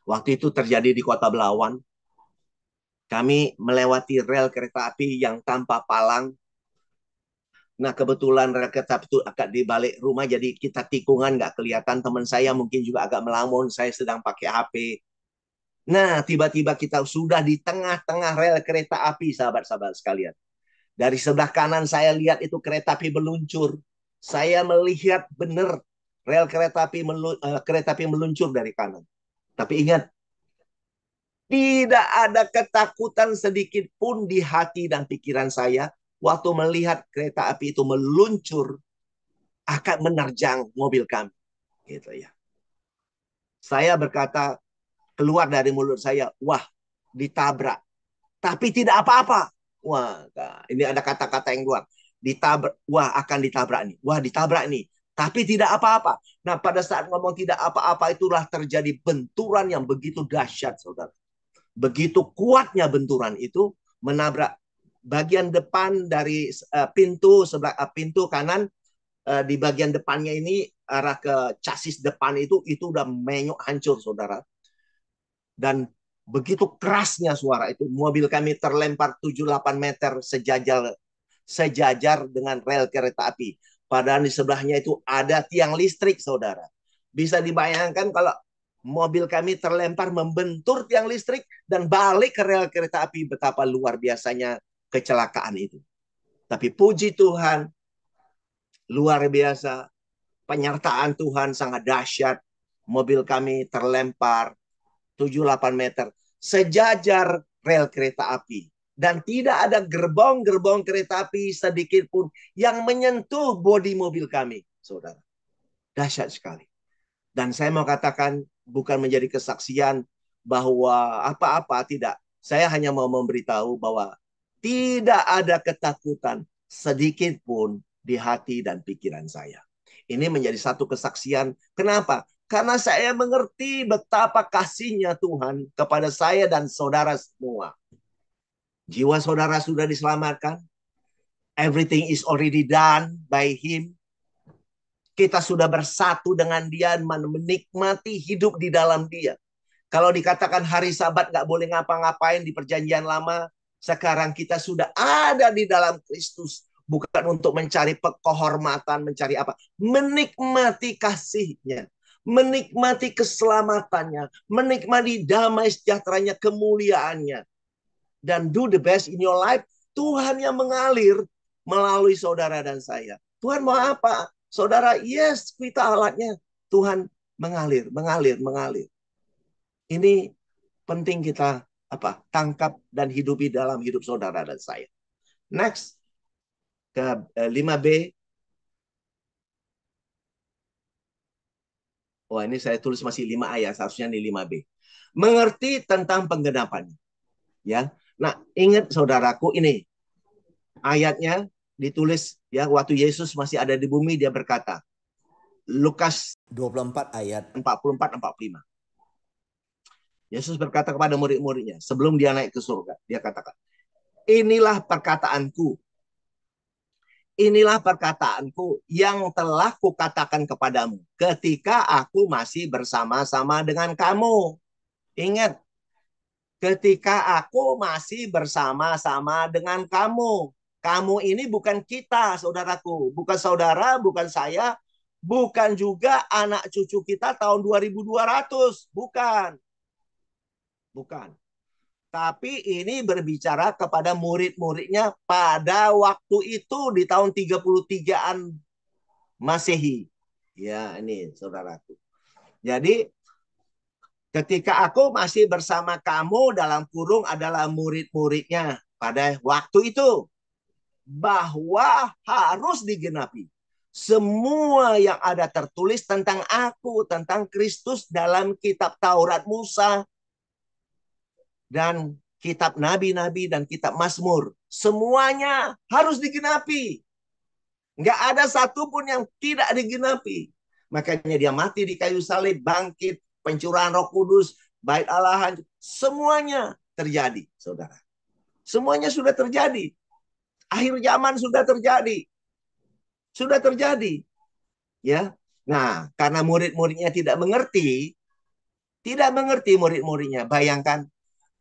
Waktu itu terjadi di Kota Belawan. Kami melewati rel kereta api yang tanpa palang. Nah, kebetulan rel kereta api itu agak di balik rumah, jadi kita tikungan nggak kelihatan. Teman saya mungkin juga agak melamun, saya sedang pakai HP. Nah, tiba-tiba kita sudah di tengah-tengah rel kereta api, sahabat-sahabat sekalian. Dari sebelah kanan saya lihat itu kereta api meluncur. Saya melihat benar rel kereta api meluncur dari kanan. Tapi ingat, tidak ada ketakutan sedikit pun di hati dan pikiran saya waktu melihat kereta api itu meluncur akan menerjang mobil kami. Gitu ya. Saya berkata, keluar dari mulut saya, wah, ditabrak. Tapi tidak apa-apa. Wah, ini ada kata-kata yang keluar. Ditabrak, wah akan ditabrak nih. Wah, ditabrak nih. Tapi tidak apa-apa. Nah, pada saat ngomong tidak apa-apa itulah terjadi benturan yang begitu dahsyat, saudara. Begitu kuatnya benturan itu menabrak bagian depan dari pintu kanan, di bagian depannya ini arah ke chassis depan itu udah menyok hancur, saudara. Dan begitu kerasnya suara itu, mobil kami terlempar 7-8 meter sejajar dengan rel kereta api. Padahal di sebelahnya itu ada tiang listrik, saudara. Bisa dibayangkan kalau mobil kami terlempar membentur tiang listrik dan balik ke rel kereta api, betapa luar biasanya kecelakaan itu. Tapi puji Tuhan, luar biasa. Penyertaan Tuhan sangat dahsyat. Mobil kami terlempar 7-8 meter sejajar rel kereta api. Dan tidak ada gerbong-gerbong kereta api sedikit pun yang menyentuh bodi mobil kami, saudara. Dahsyat sekali. Dan saya mau katakan, bukan menjadi kesaksian bahwa apa-apa, tidak. Saya hanya mau memberitahu bahwa tidak ada ketakutan sedikit pun di hati dan pikiran saya. Ini menjadi satu kesaksian. Kenapa? Karena saya mengerti betapa kasihnya Tuhan kepada saya dan saudara semua. Jiwa saudara sudah diselamatkan. Everything is already done by Him. Kita sudah bersatu dengan Dia, menikmati hidup di dalam Dia. Kalau dikatakan hari Sabat nggak boleh ngapa-ngapain di perjanjian lama, sekarang kita sudah ada di dalam Kristus. Bukan untuk mencari kehormatan, mencari apa. Menikmati kasih-Nya. Menikmati keselamatannya. Menikmati damai sejahteranya, kemuliaannya. Dan do the best in your life. Tuhan yang mengalir melalui saudara dan saya. Tuhan mau apa? Saudara, yes, kita alatnya. Tuhan mengalir. Ini penting kita tangkap dan hidupi dalam hidup saudara dan saya. Next, ke 5B. Wah, ini saya tulis masih 5A ya, seharusnya di 5B. Mengerti tentang penggenapan. Ya. Nah, ingat saudaraku, ini ayatnya ditulis ya waktu Yesus masih ada di bumi, dia berkata, Lukas 24 ayat 44-45. Yesus berkata kepada murid-muridnya sebelum dia naik ke surga, dia katakan, inilah perkataanku yang telah kukatakan kepadamu ketika aku masih bersama-sama dengan kamu. Ingat, ketika aku masih bersama-sama dengan kamu. Kamu ini bukan kita, saudaraku. Bukan saudara, bukan saya. Bukan juga anak cucu kita tahun 2200. Bukan. Bukan. Tapi ini berbicara kepada murid-muridnya pada waktu itu di tahun 33-an Masehi. Ya, ini saudaraku. Jadi ketika aku masih bersama kamu dalam kurung adalah murid-muridnya pada waktu itu. Bahwa harus digenapi. Semua yang ada tertulis tentang aku, tentang Kristus dalam kitab Taurat Musa, dan kitab nabi-nabi dan kitab Mazmur. Semuanya harus digenapi. Nggak ada satupun yang tidak digenapi. Makanya dia mati di kayu salib, bangkit, pencurahan Roh Kudus, bait Allah, semuanya terjadi, saudara. Semuanya sudah terjadi. Akhir zaman sudah terjadi. Sudah terjadi. Ya. Nah, karena murid-muridnya tidak mengerti murid-muridnya. Bayangkan,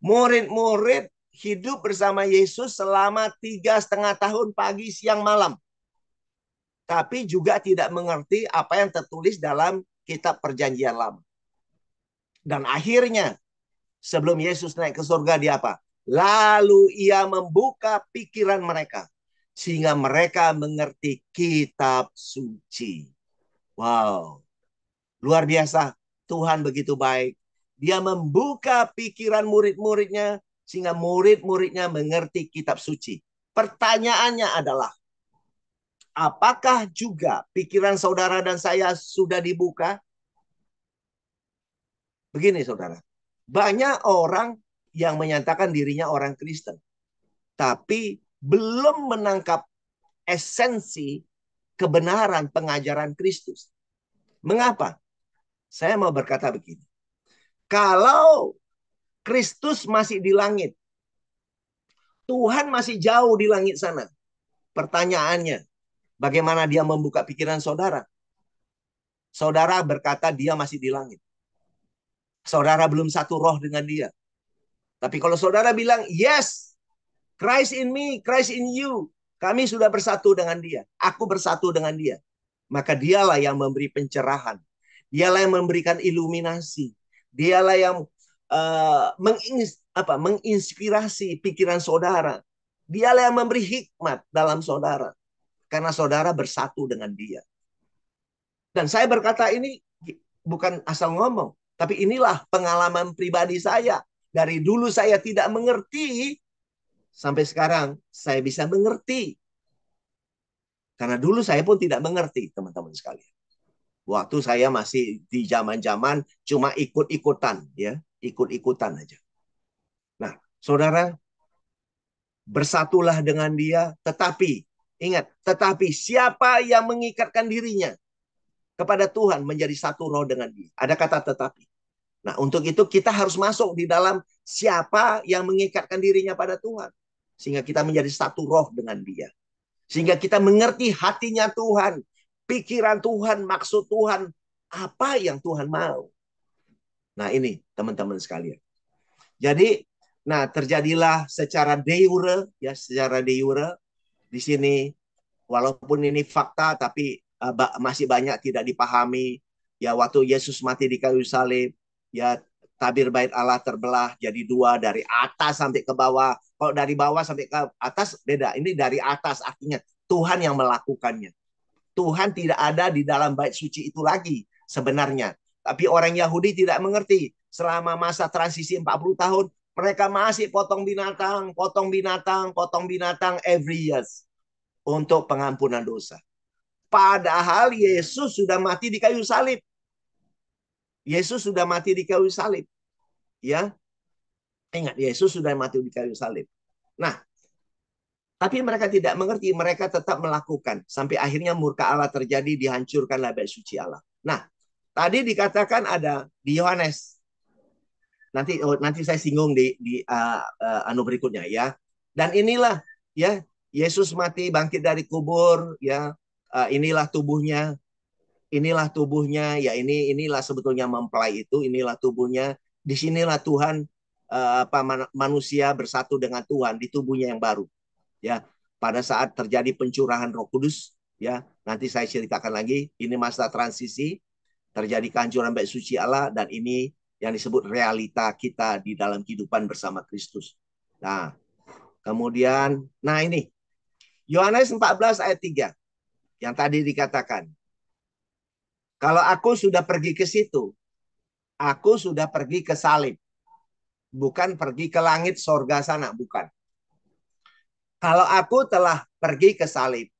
murid-murid hidup bersama Yesus selama 3,5 tahun pagi, siang, malam. Tapi juga tidak mengerti apa yang tertulis dalam kitab perjanjian lama. Dan akhirnya, sebelum Yesus naik ke surga, dia apa? Lalu ia membuka pikiran mereka. Sehingga mereka mengerti kitab suci. Wow, luar biasa. Tuhan begitu baik. Dia membuka pikiran murid-muridnya sehingga murid-muridnya mengerti kitab suci. Pertanyaannya adalah, apakah juga pikiran saudara dan saya sudah dibuka? Begini saudara, banyak orang yang menyatakan dirinya orang Kristen, tapi belum menangkap esensi kebenaran pengajaran Kristus. Mengapa? Saya mau berkata begini. Kalau Kristus masih di langit, Tuhan masih jauh di langit sana. Pertanyaannya, bagaimana dia membuka pikiran saudara? Saudara berkata dia masih di langit. Saudara belum satu roh dengan dia. Tapi kalau saudara bilang, yes, Christ in me, Christ in you. Kami sudah bersatu dengan dia. Aku bersatu dengan dia. Maka dialah yang memberi pencerahan. Dialah yang memberikan iluminasi. Dialah yang menginspirasi pikiran saudara. Dialah yang memberi hikmat dalam saudara. Karena saudara bersatu dengan dia. Dan saya berkata ini bukan asal ngomong. Tapi inilah pengalaman pribadi saya. Dari dulu saya tidak mengerti, sampai sekarang saya bisa mengerti. Karena dulu saya pun tidak mengerti, teman-teman sekalian. Waktu saya masih di zaman-zaman cuma ikut-ikutan, ya, ikut-ikutan aja. Nah, saudara, bersatulah dengan dia, tetapi ingat, tetapi siapa yang mengikatkan dirinya kepada Tuhan menjadi satu roh dengan dia. Ada kata tetapi. Nah, untuk itu kita harus masuk di dalam siapa yang mengikatkan dirinya pada Tuhan. Sehingga kita menjadi satu roh dengan dia. Sehingga kita mengerti hatinya Tuhan, pikiran Tuhan, maksud Tuhan, apa yang Tuhan mau. Nah, ini teman-teman sekalian. Jadi, nah terjadilah secara de jure, ya, secara de jure di sini, walaupun ini fakta, tapi masih banyak tidak dipahami. Ya, waktu Yesus mati di kayu salib, ya, tabir bait Allah terbelah jadi dua, dari atas sampai ke bawah. Kalau dari bawah sampai ke atas beda. Ini dari atas, artinya Tuhan yang melakukannya. Tuhan tidak ada di dalam bait suci itu lagi sebenarnya. Tapi orang Yahudi tidak mengerti. Selama masa transisi 40 tahun, mereka masih potong binatang, potong binatang, potong binatang every years untuk pengampunan dosa. Padahal Yesus sudah mati di kayu salib. Yesus sudah mati di kayu salib. Ya, ingat, Yesus sudah mati di kayu salib. Nah, tapi mereka tidak mengerti, mereka tetap melakukan. Sampai akhirnya murka Allah terjadi, dihancurkanlah bait suci Allah. Nah, tadi dikatakan ada di Yohanes. Nanti saya singgung di anu berikutnya ya. Dan inilah ya, Yesus mati bangkit dari kubur ya. Inilah tubuhnya. Inilah tubuhnya, ya inilah sebetulnya mempelai itu, inilah tubuhnya. Disinilah Tuhan manusia bersatu dengan Tuhan di tubuhnya yang baru. Ya, pada saat terjadi pencurahan Roh Kudus, ya. Nanti saya ceritakan lagi, ini masa transisi, terjadi kehancuran bait suci Allah, dan ini yang disebut realita kita di dalam kehidupan bersama Kristus. Nah, kemudian, nah ini Yohanes 14 ayat 3 yang tadi dikatakan, kalau aku sudah pergi ke situ, aku sudah pergi ke salib, bukan pergi ke langit sorga sana, bukan. Kalau aku telah pergi ke salib,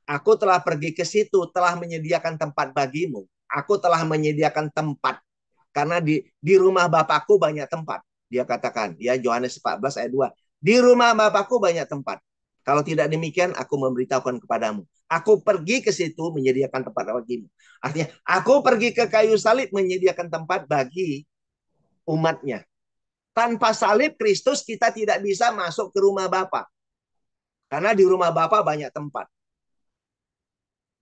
aku telah pergi ke situ, telah menyediakan tempat bagimu. Aku telah menyediakan tempat. Karena di rumah Bapakku banyak tempat. Dia katakan, ya Yohanes 14 ayat 2. Di rumah Bapakku banyak tempat. Kalau tidak demikian, aku memberitahukan kepadamu. Aku pergi ke situ menyediakan tempat bagimu. Artinya, aku pergi ke kayu salib menyediakan tempat bagi umatnya. Tanpa salib Kristus kita tidak bisa masuk ke rumah Bapa. Karena di rumah Bapa banyak tempat.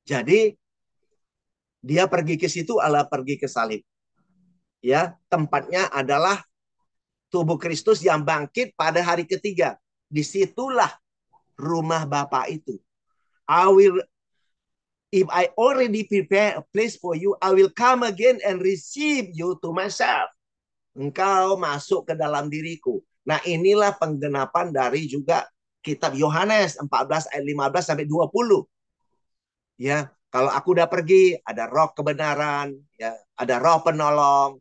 Jadi dia pergi ke situ, Allah pergi ke salib. Ya, tempatnya adalah tubuh Kristus yang bangkit pada hari ketiga. Disitulah rumah Bapa itu. I will, if I already prepare a place for you, I will come again and receive you to myself. Engkau masuk ke dalam diriku. Nah, inilah penggenapan dari juga kitab Yohanes 14 ayat 15 sampai 20. Ya, kalau aku udah pergi, ada roh kebenaran, ya, ada roh penolong.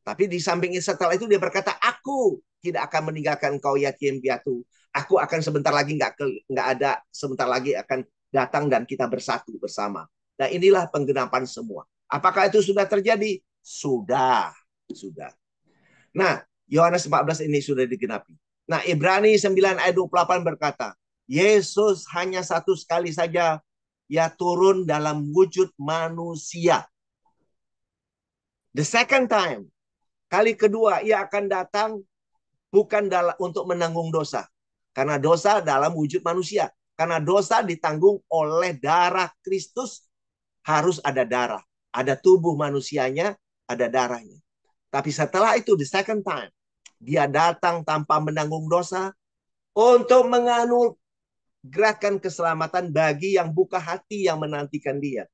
Tapi di samping setelah itu dia berkata, aku tidak akan meninggalkan kau yatim piatu. Aku akan sebentar lagi nggak ada, sebentar lagi akan datang dan kita bersatu bersama. Nah, inilah penggenapan semua. Apakah itu sudah terjadi? Sudah, sudah. Nah, Yohanes 14 ini sudah digenapi. Nah, Ibrani 9 ayat 28 berkata, Yesus hanya satu sekali saja ya turun dalam wujud manusia. The second time, kali kedua ia akan datang bukan untuk menanggung dosa. Karena dosa dalam wujud manusia. Karena dosa ditanggung oleh darah Kristus, harus ada darah. Ada tubuh manusianya, ada darahnya. Tapi setelah itu, the second time, dia datang tanpa menanggung dosa untuk menganugerahkan keselamatan bagi yang buka hati yang menantikan dia.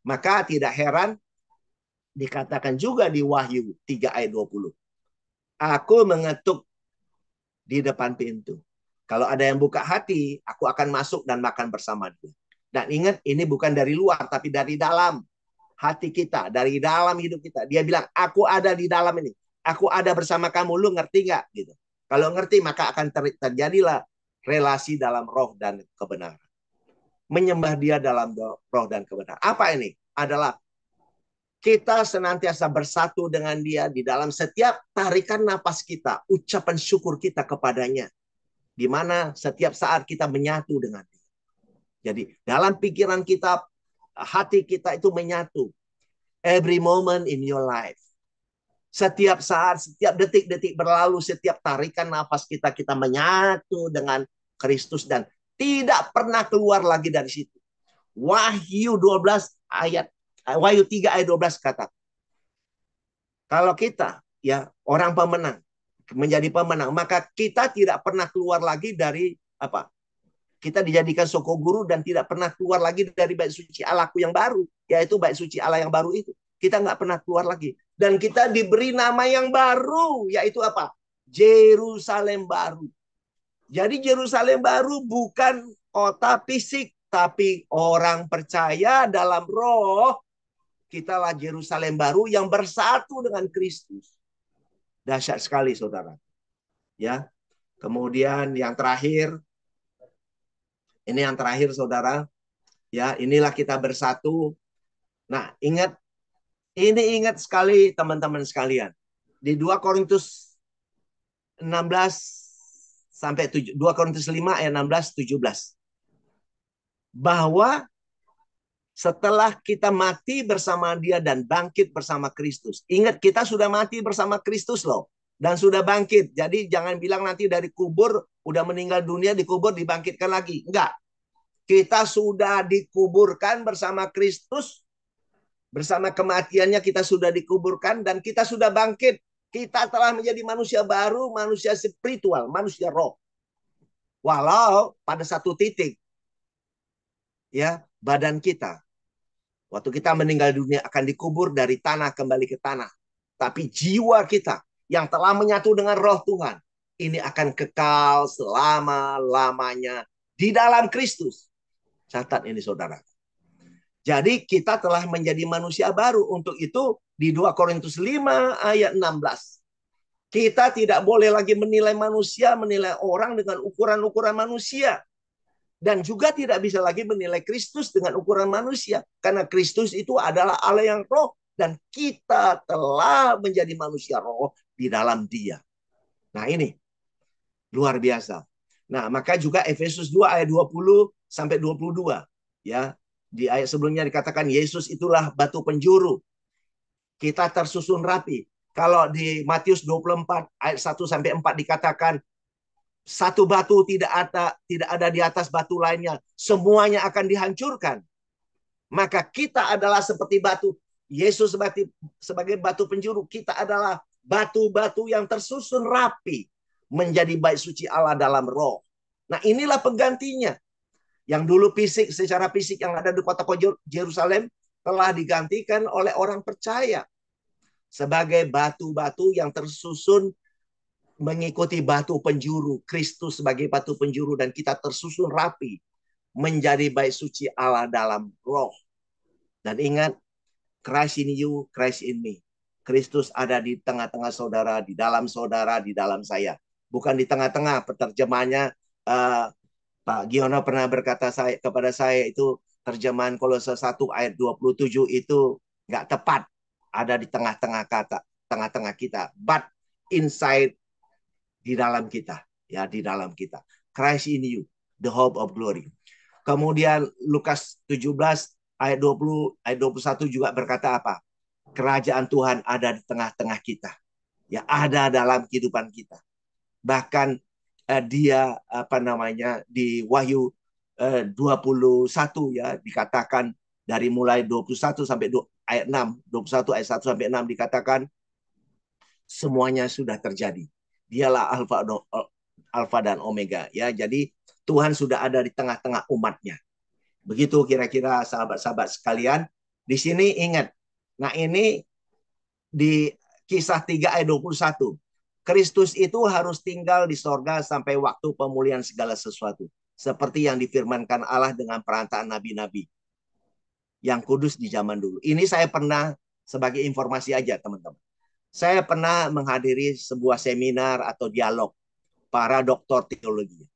Maka tidak heran dikatakan juga di Wahyu 3 ayat 20. Aku mengetuk di depan pintu. Kalau ada yang buka hati, aku akan masuk dan makan bersama dia. Dan ingat, ini bukan dari luar, tapi dari dalam hati kita, dari dalam hidup kita. Dia bilang, aku ada di dalam ini. Aku ada bersama kamu, lu ngerti nggak? Gitu. Kalau ngerti, maka akan terjadilah relasi dalam roh dan kebenaran. Menyembah dia dalam roh dan kebenaran. Apa ini? Adalah kita senantiasa bersatu dengan dia di dalam setiap tarikan napas kita, ucapan syukur kita kepadanya. Di mana setiap saat kita menyatu dengan dia. Jadi dalam pikiran kita, hati kita itu menyatu. Every moment in your life. Setiap saat, setiap detik-detik berlalu, setiap tarikan nafas kita, kita menyatu dengan Kristus dan tidak pernah keluar lagi dari situ. Wahyu 12 ayat, Wahyu 3 ayat 12 kata, kalau kita ya orang pemenang, menjadi pemenang, maka kita tidak pernah keluar lagi dari apa? Kita dijadikan soko guru dan tidak pernah keluar lagi dari bait suci Allahku yang baru, yaitu bait suci Allah yang baru itu. Kita nggak pernah keluar lagi. Dan kita diberi nama yang baru, yaitu apa? Yerusalem baru. Jadi Yerusalem baru bukan kota fisik, tapi orang percaya dalam roh. Kitalah Yerusalem baru yang bersatu dengan Kristus. Dahsyat sekali, saudara. Ya. Kemudian yang terakhir, ini yang terakhir, saudara. Ya, inilah kita bersatu. Nah, ingat sekali teman-teman sekalian. Di 2 Korintus 16 sampai 7, 2 Korintus 5 ayat 16 17. Bahwa setelah kita mati bersama dia dan bangkit bersama Kristus. Ingat, kita sudah mati bersama Kristus loh. Dan sudah bangkit. Jadi jangan bilang nanti dari kubur, udah meninggal dunia, dikubur, dibangkitkan lagi. Enggak. Kita sudah dikuburkan bersama Kristus. Bersama kematiannya kita sudah dikuburkan dan kita sudah bangkit. Kita telah menjadi manusia baru, manusia spiritual, manusia roh. Walau pada satu titik, ya, badan kita, waktu kita meninggal dunia akan dikubur dari tanah kembali ke tanah. Tapi jiwa kita yang telah menyatu dengan roh Tuhan, ini akan kekal selama-lamanya di dalam Kristus. Catat ini saudara. Jadi kita telah menjadi manusia baru. Untuk itu di 2 Korintus 5 ayat 16. Kita tidak boleh lagi menilai manusia, menilai orang dengan ukuran-ukuran manusia. Dan juga tidak bisa lagi menilai Kristus dengan ukuran manusia. Karena Kristus itu adalah Allah yang roh. Dan kita telah menjadi manusia roh di dalam dia. Nah ini luar biasa. Nah maka juga Efesus 2 ayat 20 sampai 22. Ya, di ayat sebelumnya dikatakan Yesus itulah batu penjuru. Kita tersusun rapi. Kalau di Matius 24 ayat 1 sampai 4 dikatakan satu batu tidak ada di atas batu lainnya, semuanya akan dihancurkan. Maka kita adalah seperti batu. Yesus sebagai batu penjuru, kita adalah batu-batu yang tersusun rapi menjadi bait suci Allah dalam roh. Nah, inilah penggantinya. Yang dulu secara fisik yang ada di kota Yerusalem telah digantikan oleh orang percaya sebagai batu-batu yang tersusun mengikuti batu penjuru, Kristus sebagai batu penjuru, dan kita tersusun rapi menjadi bait suci Allah dalam roh. Dan ingat, Christ in you, Christ in me. Kristus ada di tengah-tengah saudara, di dalam saya. Bukan di tengah-tengah. Penerjemahnya Pak Giono pernah berkata kepada saya itu terjemahan Kolose 1 ayat 27 itu nggak tepat. Ada di tengah-tengah tengah-tengah kita. But inside, di dalam kita, ya, di dalam kita. Christ in you, the hope of glory. Kemudian Lukas 17 ayat 20 ayat 21 juga berkata apa? Kerajaan Tuhan ada di tengah-tengah kita. Ya, ada dalam kehidupan kita. Bahkan dia di Wahyu 21 ya dikatakan dari mulai 21 sampai ayat 6, 21 ayat 1 sampai 6 dikatakan semuanya sudah terjadi. Dialah Alfa dan Omega, ya. Jadi Tuhan sudah ada di tengah-tengah umatnya. Begitu kira-kira sahabat-sahabat sekalian. Di sini ingat. Nah, ini di Kisah 3 ayat 21. Kristus itu harus tinggal di sorga sampai waktu pemulihan segala sesuatu. Seperti yang difirmankan Allah dengan perantaraan nabi-nabi yang kudus di zaman dulu. Ini saya pernah, sebagai informasi aja teman-teman. Saya pernah menghadiri sebuah seminar atau dialog para doktor teologi.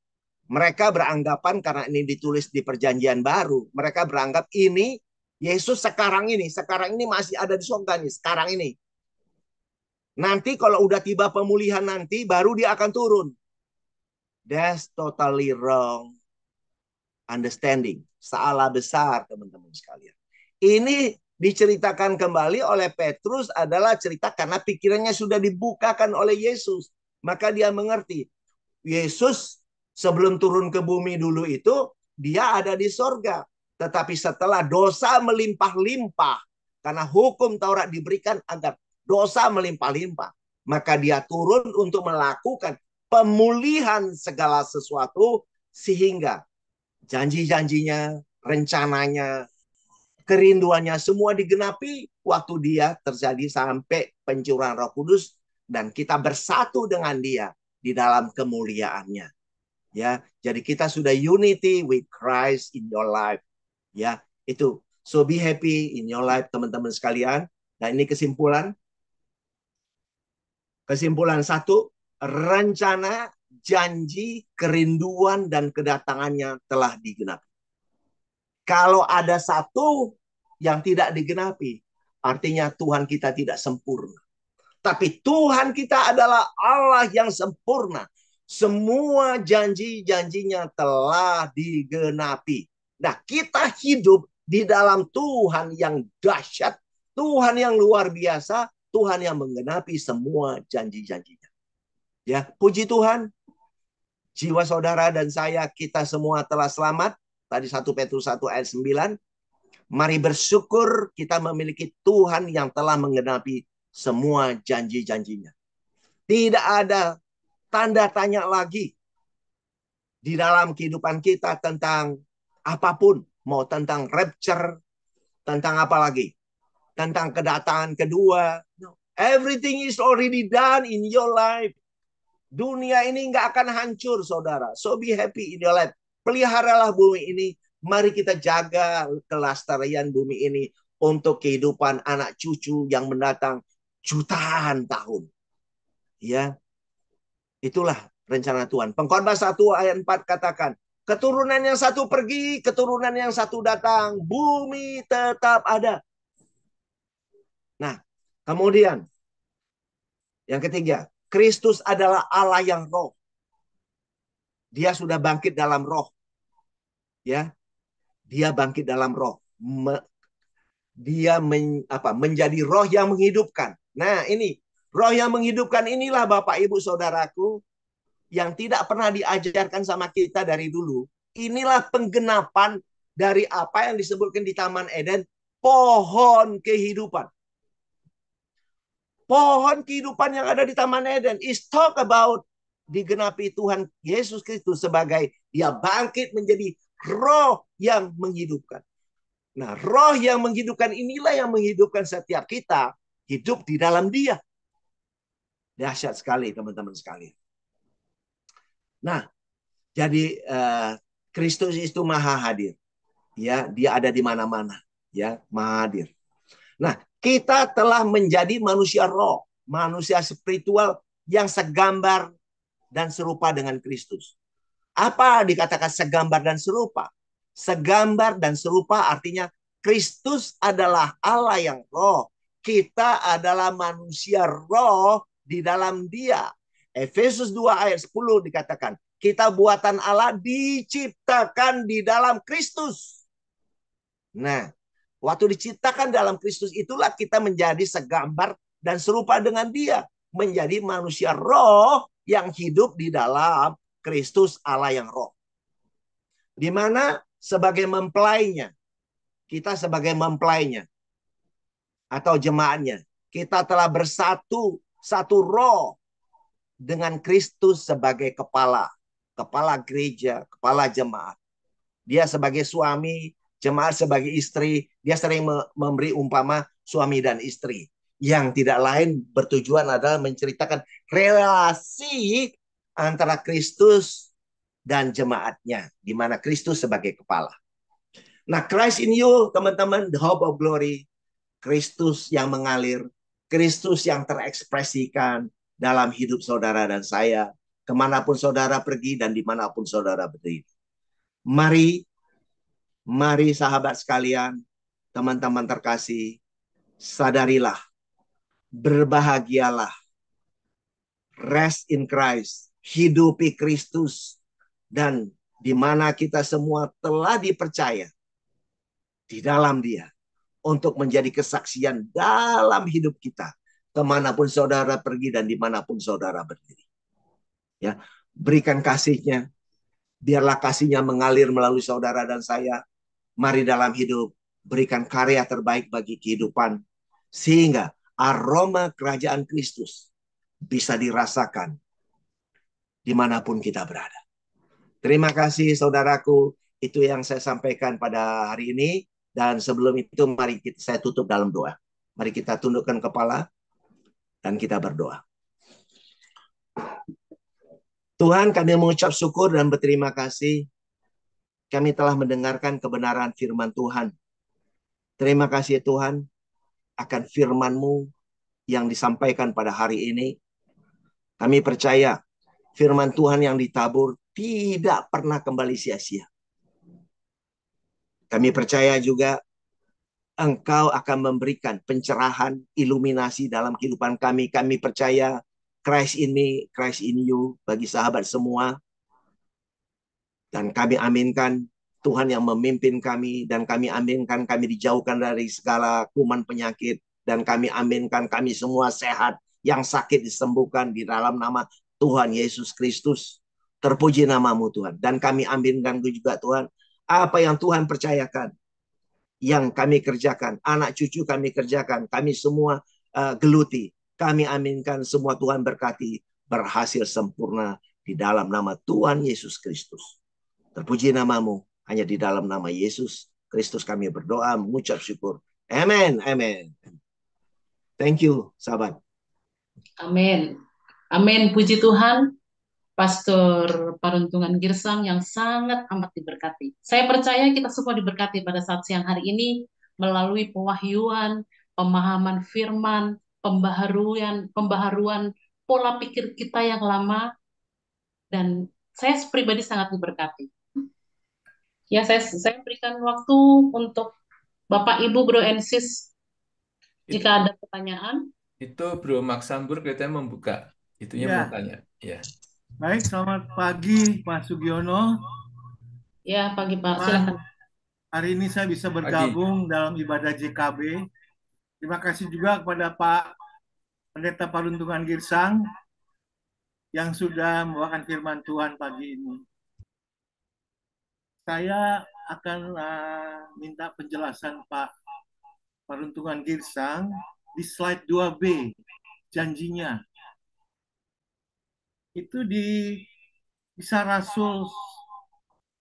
Mereka beranggapan karena ini ditulis di perjanjian baru, mereka beranggap ini Yesus sekarang ini masih ada di surga nih, sekarang ini. Nanti kalau udah tiba pemulihan nanti, baru dia akan turun. That's totally wrong understanding. Salah besar teman-teman sekalian. Ini diceritakan kembali oleh Petrus adalah cerita karena pikirannya sudah dibukakan oleh Yesus. Maka dia mengerti. Yesus sebelum turun ke bumi dulu itu, dia ada di sorga. Tetapi setelah dosa melimpah-limpah, karena hukum Taurat diberikan agar dosa melimpah-limpah, maka dia turun untuk melakukan pemulihan segala sesuatu sehingga janji-janjinya, rencananya, kerinduannya semua digenapi waktu dia terjadi sampai pencurahan Roh Kudus dan kita bersatu dengan dia di dalam kemuliaannya. Ya, jadi kita sudah unity with Christ in your life. Ya, itu. So be happy in your life teman-teman sekalian. Nah, ini kesimpulan. Kesimpulan satu, rencana, janji, kerinduan dan kedatangannya telah digenapi. Kalau ada satu yang tidak digenapi, artinya Tuhan kita tidak sempurna. Tapi Tuhan kita adalah Allah yang sempurna. Semua janji-janjinya telah digenapi. Nah, kita hidup di dalam Tuhan yang dahsyat, Tuhan yang luar biasa, Tuhan yang menggenapi semua janji-janjinya. Ya, puji Tuhan. Jiwa saudara dan saya, kita semua telah selamat. Tadi 1 Petrus 1 ayat 9. Mari bersyukur kita memiliki Tuhan yang telah menggenapi semua janji-janjinya. Tidak ada tanda tanya lagi. di dalam kehidupan kita tentang apapun, mau tentang rapture, tentang apa lagi, tentang kedatangan kedua. No. Everything is already done in your life. Dunia ini nggak akan hancur, saudara. So be happy in your life. Peliharalah bumi ini. Mari kita jaga kelestarian bumi ini untuk kehidupan anak cucu yang mendatang jutaan tahun. Ya, itulah rencana Tuhan. Pengkhotbah 1 ayat 4 katakan, keturunan yang satu pergi, keturunan yang satu datang, bumi tetap ada. Nah, kemudian yang ketiga, Kristus adalah Allah yang roh. Dia sudah bangkit dalam roh. Ya, dia bangkit dalam roh. Dia menjadi roh yang menghidupkan. Nah, ini roh yang menghidupkan inilah Bapak Ibu Saudaraku yang tidak pernah diajarkan sama kita dari dulu. Inilah penggenapan dari apa yang disebutkan di Taman Eden, pohon kehidupan. Pohon kehidupan yang ada di Taman Eden is talk about digenapi Tuhan Yesus Kristus sebagai dia bangkit menjadi roh yang menghidupkan. Nah, roh yang menghidupkan inilah yang menghidupkan setiap kita hidup di dalam dia. Dahsyat sekali teman-teman sekalian. Nah, jadi Kristus itu maha hadir. Ya, dia ada di mana-mana. Ya, maha hadir. Nah, kita telah menjadi manusia roh, manusia spiritual yang segambar dan serupa dengan Kristus. Apa dikatakan segambar dan serupa? Segambar dan serupa artinya Kristus adalah Allah yang roh. Kita adalah manusia roh di dalam dia. Efesus 2 ayat 10 dikatakan, kita buatan Allah diciptakan di dalam Kristus. Nah, waktu diciptakan dalam Kristus itulah kita menjadi segambar dan serupa dengan dia. Menjadi manusia roh yang hidup di dalam Kristus Allah yang roh. Di mana sebagai mempelainya, kita sebagai mempelainya atau jemaatnya, kita telah bersatu satu roh dengan Kristus sebagai kepala gereja, kepala jemaat. Dia sebagai suami, jemaat sebagai istri, dia sering memberi umpama suami dan istri. Yang tidak lain bertujuan adalah menceritakan relasi antara Kristus dan jemaatnya, di mana Kristus sebagai kepala. Nah, Christ in you, teman-teman, the hope of glory, Kristus yang mengalir, Kristus yang terekspresikan dalam hidup saudara dan saya, kemanapun saudara pergi dan dimanapun saudara berdiri. Mari sahabat sekalian, teman-teman terkasih, sadarilah, berbahagialah, rest in Christ, hidupi Kristus, dan di mana kita semua telah dipercaya di dalam dia untuk menjadi kesaksian dalam hidup kita kemanapun saudara pergi dan dimanapun saudara berdiri. Ya, berikan kasihnya, biarlah kasihnya mengalir melalui saudara dan saya. Mari dalam hidup berikan karya terbaik bagi kehidupan sehingga aroma kerajaan Kristus bisa dirasakan dimanapun kita berada. Terima kasih saudaraku, itu yang saya sampaikan pada hari ini. Dan sebelum itu mari saya tutup dalam doa. Mari kita tundukkan kepala dan kita berdoa. Tuhan, kami mengucap syukur dan berterima kasih. Kami telah mendengarkan kebenaran firman Tuhan. Terima kasih Tuhan akan firman-Mu yang disampaikan pada hari ini. Kami percaya firman Tuhan yang ditabur tidak pernah kembali sia-sia. Kami percaya juga Engkau akan memberikan pencerahan, iluminasi dalam kehidupan kami. Kami percaya Christ in me, Christ in you bagi sahabat semua. Dan kami aminkan Tuhan yang memimpin kami. Dan kami aminkan kami dijauhkan dari segala kuman penyakit. Dan kami aminkan kami semua sehat. Yang sakit disembuhkan di dalam nama Tuhan Yesus Kristus. Terpuji namamu Tuhan. Dan kami aminkan juga Tuhan, apa yang Tuhan percayakan, yang kami kerjakan, anak cucu kami kerjakan, kami semua geluti. Kami aminkan semua Tuhan berkati, berhasil sempurna di dalam nama Tuhan Yesus Kristus. Terpuji namamu, hanya di dalam nama Yesus Kristus kami berdoa, mengucap syukur. Amen, amen. Thank you, sahabat. Amin. Amin. Puji Tuhan. Pastor Paruntungan Girsang yang sangat amat diberkati. Saya percaya kita semua diberkati pada saat siang hari ini melalui pewahyuan, pemahaman firman, pembaharuan pola pikir kita yang lama, dan saya pribadi sangat diberkati. Ya, saya berikan waktu untuk Bapak Ibu Bro and Sis jika ada pertanyaan. Itu Bro Max Sambur kelihatannya membuka. Itunya Ya. mau tanya. Ya. Baik, selamat pagi Pak Sugiono. Ya, pagi Pak, silakan. Hari ini saya bisa bergabung dalam ibadah JKB. Terima kasih juga kepada Pak Pendeta Paruntungan Girsang yang sudah membawakan firman Tuhan pagi ini. Saya akan minta penjelasan Pak Paruntungan Girsang di slide 2B, janjinya. Itu di Kisah Rasul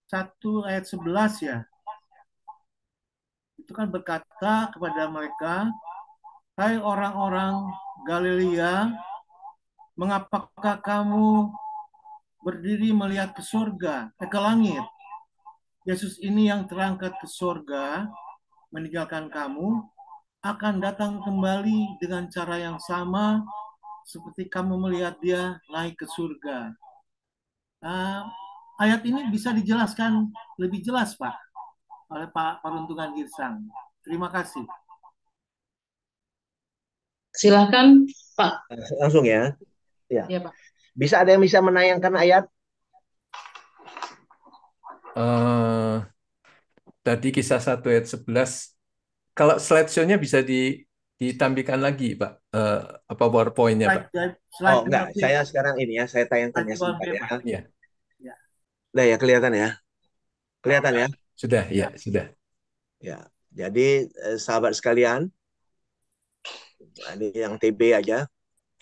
1 ayat 11 ya. Itu kan berkata kepada mereka, hai orang-orang Galilea, mengapakah kamu berdiri melihat ke surga, ke langit? Yesus ini yang terangkat ke surga, meninggalkan kamu, akan datang kembali dengan cara yang sama seperti kamu melihat dia naik ke surga. Ayat ini bisa dijelaskan lebih jelas, Pak, oleh Pak Paruntungan Girsang. Terima kasih. Silakan, Pak. Langsung ya. Ya, Pak. Bisa ada yang bisa menayangkan ayat? Tadi Kisah 1 ayat 11. Kalau slideshow-nya bisa ditampilkan lagi, Pak. Apa PowerPoint-nya, Pak? Oh, enggak. Saya sekarang ini ya, saya tayangkan ya sebentar ya. Iya. Udah ya, kelihatan ya. Kelihatan ya? Sudah, ya, sudah. Ya. Jadi sahabat sekalian, ini yang TB aja.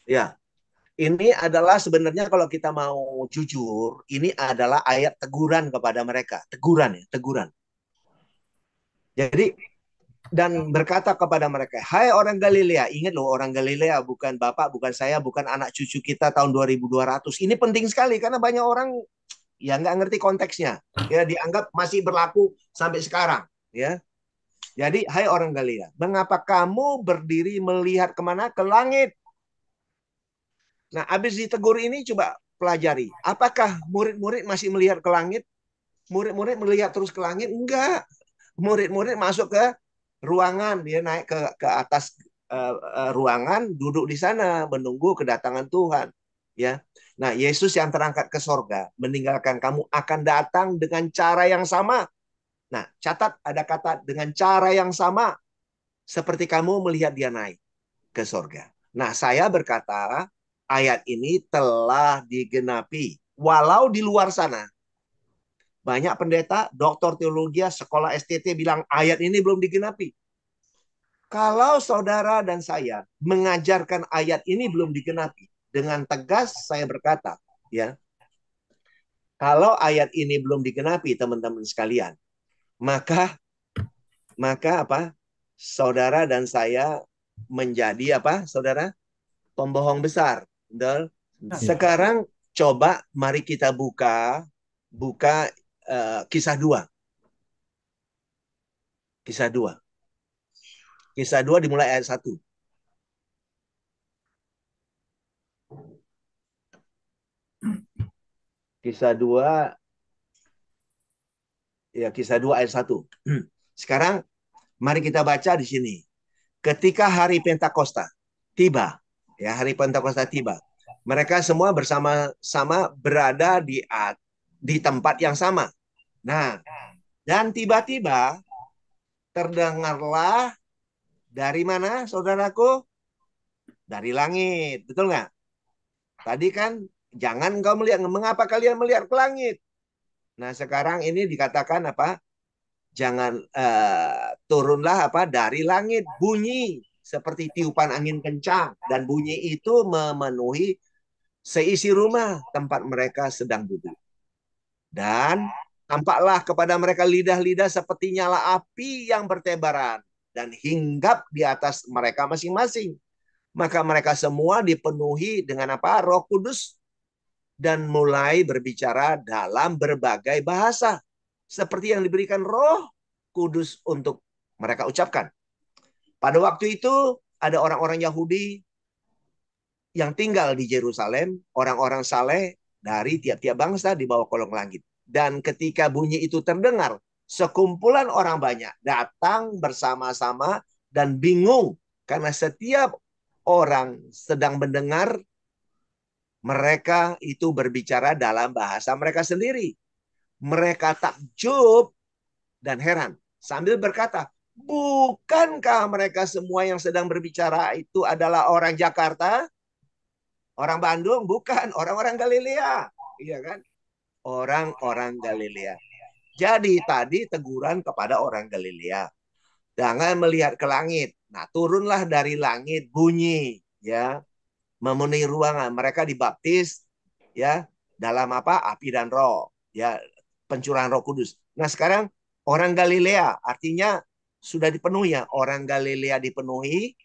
Ya. Ini adalah sebenarnya kalau kita mau jujur, ini adalah ayat teguran kepada mereka. Teguran ya, teguran. Jadi dan berkata kepada mereka, hai orang Galilea, ingat loh orang Galilea bukan bapak, bukan saya, bukan anak cucu kita tahun 2200. Ini penting sekali karena banyak orang ya nggak ngerti konteksnya. Ya dianggap masih berlaku sampai sekarang. Ya, jadi hai orang Galilea, mengapa kamu berdiri melihat kemana? Ke langit. Nah, habis ditegur ini coba pelajari. Apakah murid-murid masih melihat ke langit? Murid-murid melihat terus ke langit? Enggak. Murid-murid masuk ke ruangan, dia naik ke atas ruangan, duduk di sana menunggu kedatangan Tuhan. Ya. Nah, Yesus yang terangkat ke sorga, meninggalkan kamu akan datang dengan cara yang sama. Nah, catat ada kata dengan cara yang sama seperti kamu melihat dia naik ke sorga. Nah, saya berkata ayat ini telah digenapi. Walau di luar sana banyak pendeta, doktor teologi, sekolah STT bilang ayat ini belum digenapi. Kalau saudara dan saya mengajarkan ayat ini belum digenapi, dengan tegas saya berkata, ya, kalau ayat ini belum digenapi, teman-teman sekalian, maka apa? Saudara dan saya menjadi apa, saudara? Pembohong besar. Betul? Sekarang coba mari kita buka kisah 2. Kisah 2. Kisah 2 dimulai ayat 1. Kisah 2 ya, kisah 2 ayat 1. Sekarang mari kita baca di sini. Ketika hari Pentakosta tiba, ya hari Pentakosta tiba. Mereka semua bersama-sama berada di tempat yang sama. Nah, dan tiba-tiba terdengarlah dari mana, saudaraku? Dari langit, betul nggak? Tadi kan jangan kau melihat, mengapa kalian melihat ke langit? Nah, sekarang ini dikatakan apa? Jangan turunlah apa dari langit bunyi seperti tiupan angin kencang dan bunyi itu memenuhi seisi rumah tempat mereka sedang duduk. Dan tampaklah kepada mereka lidah-lidah seperti nyala api yang bertebaran dan hinggap di atas mereka masing-masing. Maka mereka semua dipenuhi dengan apa? Roh Kudus, dan mulai berbicara dalam berbagai bahasa seperti yang diberikan Roh Kudus untuk mereka ucapkan. Pada waktu itu ada orang-orang Yahudi yang tinggal di Yerusalem, orang-orang saleh dari tiap-tiap bangsa di bawah kolong langit. Dan ketika bunyi itu terdengar, sekumpulan orang banyak datang bersama-sama dan bingung karena setiap orang sedang mendengar mereka itu berbicara dalam bahasa mereka sendiri. Mereka takjub dan heran sambil berkata, bukankah mereka semua yang sedang berbicara itu adalah orang Jakarta? Orang Bandung? Bukan, orang-orang Galilea. Iya kan? Orang-orang Galilea. Jadi tadi teguran kepada orang Galilea. Jangan melihat ke langit. Nah, turunlah dari langit bunyi, ya, memenuhi ruangan. Mereka dibaptis, ya, dalam apa? Api dan roh, ya, pencurahan Roh Kudus. Nah, sekarang orang Galilea artinya sudah dipenuhi, ya. Orang Galilea dipenuhi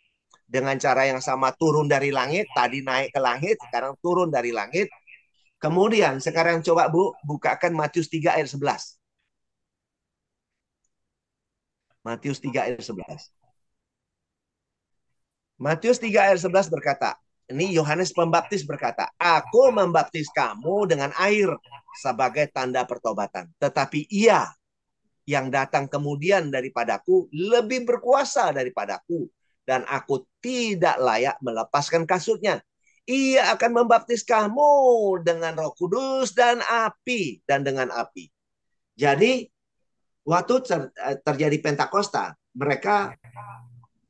dengan cara yang sama, turun dari langit. Tadi naik ke langit, sekarang turun dari langit. Kemudian sekarang coba Bu bukakan Matius 3 ayat 11. Matius 3 ayat 11. Matius 3 ayat 11 berkata, ini Yohanes Pembaptis berkata, aku membaptis kamu dengan air sebagai tanda pertobatan. Tetapi ia yang datang kemudian daripadaku lebih berkuasa daripadaku. Dan aku tidak layak melepaskan kasutnya. Ia akan membaptis kamu dengan Roh Kudus dan api. Dan dengan api. Jadi waktu terjadi Pentakosta, mereka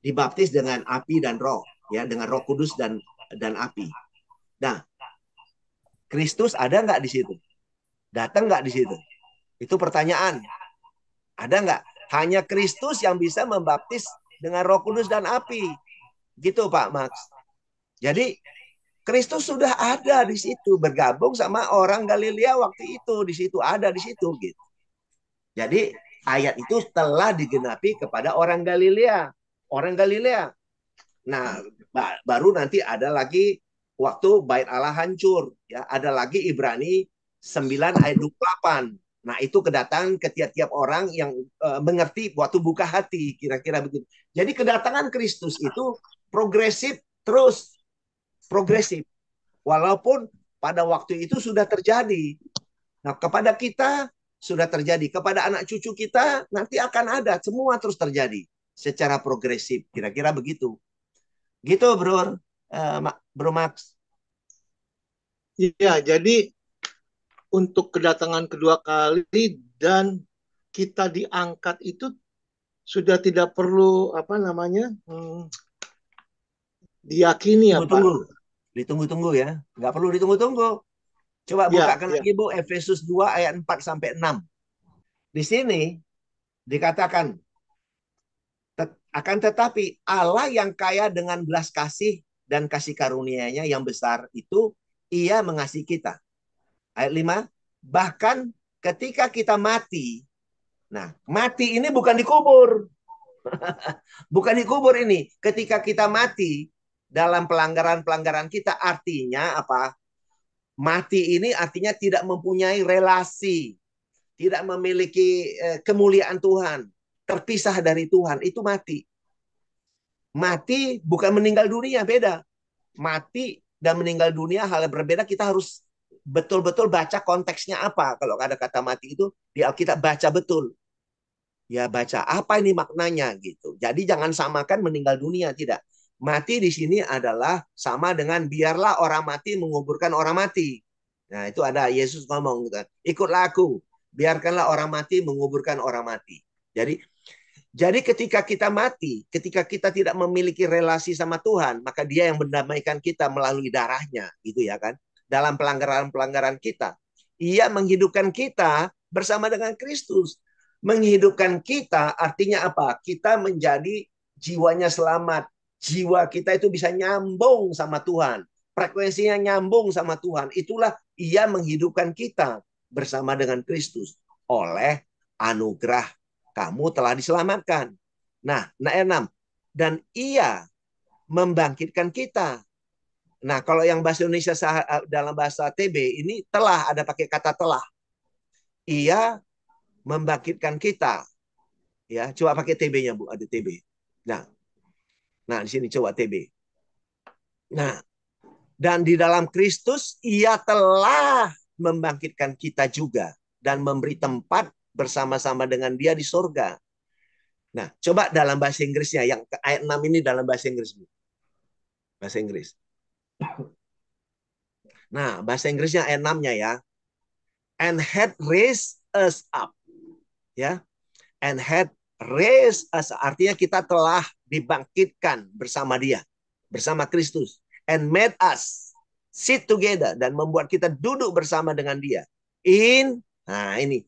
dibaptis dengan api dan roh, ya, dengan Roh Kudus dan api. Nah, Kristus ada nggak di situ? Datang nggak di situ? Itu pertanyaan. Ada nggak? Hanya Kristus yang bisa membaptis dengan Roh Kudus dan api. Gitu Pak Max. Jadi Kristus sudah ada di situ, bergabung sama orang Galilea waktu itu, di situ ada di situ gitu. Jadi ayat itu telah digenapi kepada orang Galilea. Orang Galilea. Nah, baru nanti ada lagi waktu Bait Allah hancur, ya, ada lagi Ibrani 9 ayat 28. Nah, itu kedatangan ke tiap-tiap orang yang mengerti waktu buka hati, kira-kira begitu. Jadi kedatangan Kristus itu progresif terus, progresif. Walaupun pada waktu itu sudah terjadi. Nah, kepada kita sudah terjadi, kepada anak cucu kita nanti akan ada, semua terus terjadi secara progresif, kira-kira begitu. Gitu, Bro. Bro Max. Iya, jadi untuk kedatangan kedua kali dan kita diangkat itu sudah tidak perlu apa namanya diyakini ya Pak. Ditunggu-tunggu ya. Nggak perlu ditunggu-tunggu. Coba bukakan lagi Bu, Efesus 2 ayat 4 sampai 6. Di sini dikatakan, akan tetapi Allah yang kaya dengan belas kasih dan kasih karunia-Nya yang besar itu, ia mengasihi kita. Ayat 5, bahkan ketika kita mati, nah mati ini bukan dikubur. Bukan dikubur ini. Ketika kita mati dalam pelanggaran-pelanggaran kita, artinya apa? Mati ini artinya tidak mempunyai relasi, tidak memiliki kemuliaan Tuhan, terpisah dari Tuhan, itu mati. Mati bukan meninggal dunia, beda. Mati dan meninggal dunia hal yang berbeda. Kita harus betul-betul baca konteksnya apa. Kalau ada kata mati itu di Alkitab baca betul. Ya baca apa ini maknanya gitu. Jadi jangan samakan meninggal dunia, tidak. Mati di sini adalah sama dengan biarlah orang mati menguburkan orang mati. Nah itu ada Yesus ngomong gitu. Ikutlah aku, biarkanlah orang mati menguburkan orang mati. Jadi ketika kita mati, ketika kita tidak memiliki relasi sama Tuhan, maka Dia yang mendamaikan kita melalui darahnya, gitu ya kan? Dalam pelanggaran-pelanggaran kita, Ia menghidupkan kita bersama dengan Kristus. Menghidupkan kita artinya apa? Kita menjadi jiwanya selamat. Jiwa kita itu bisa nyambung sama Tuhan. frekuensinya nyambung sama Tuhan, itulah ia menghidupkan kita bersama dengan Kristus. Oleh anugerah kamu telah diselamatkan. Nah, ayat 6. Dan ia membangkitkan kita. Nah, kalau yang bahasa Indonesia dalam bahasa TB ini telah, ada pakai kata telah. Ia membangkitkan kita. Ya, coba pakai TB-nya, Bu, ada TB. Nah, di sini coba TB. Nah, dan di dalam Kristus ia telah membangkitkan kita juga dan memberi tempat bersama-sama dengan dia di surga. Nah, coba dalam bahasa Inggrisnya, yang ayat 6 ini dalam bahasa Inggris. Bahasa Inggris. Nah, bahasa Inggrisnya ayat 6-nya ya. And had raised us up. Ya. And had raised us. Artinya kita telah dibangkitkan bersama dia. Bersama Kristus. And made us sit together. Dan membuat kita duduk bersama dengan dia. Nah ini.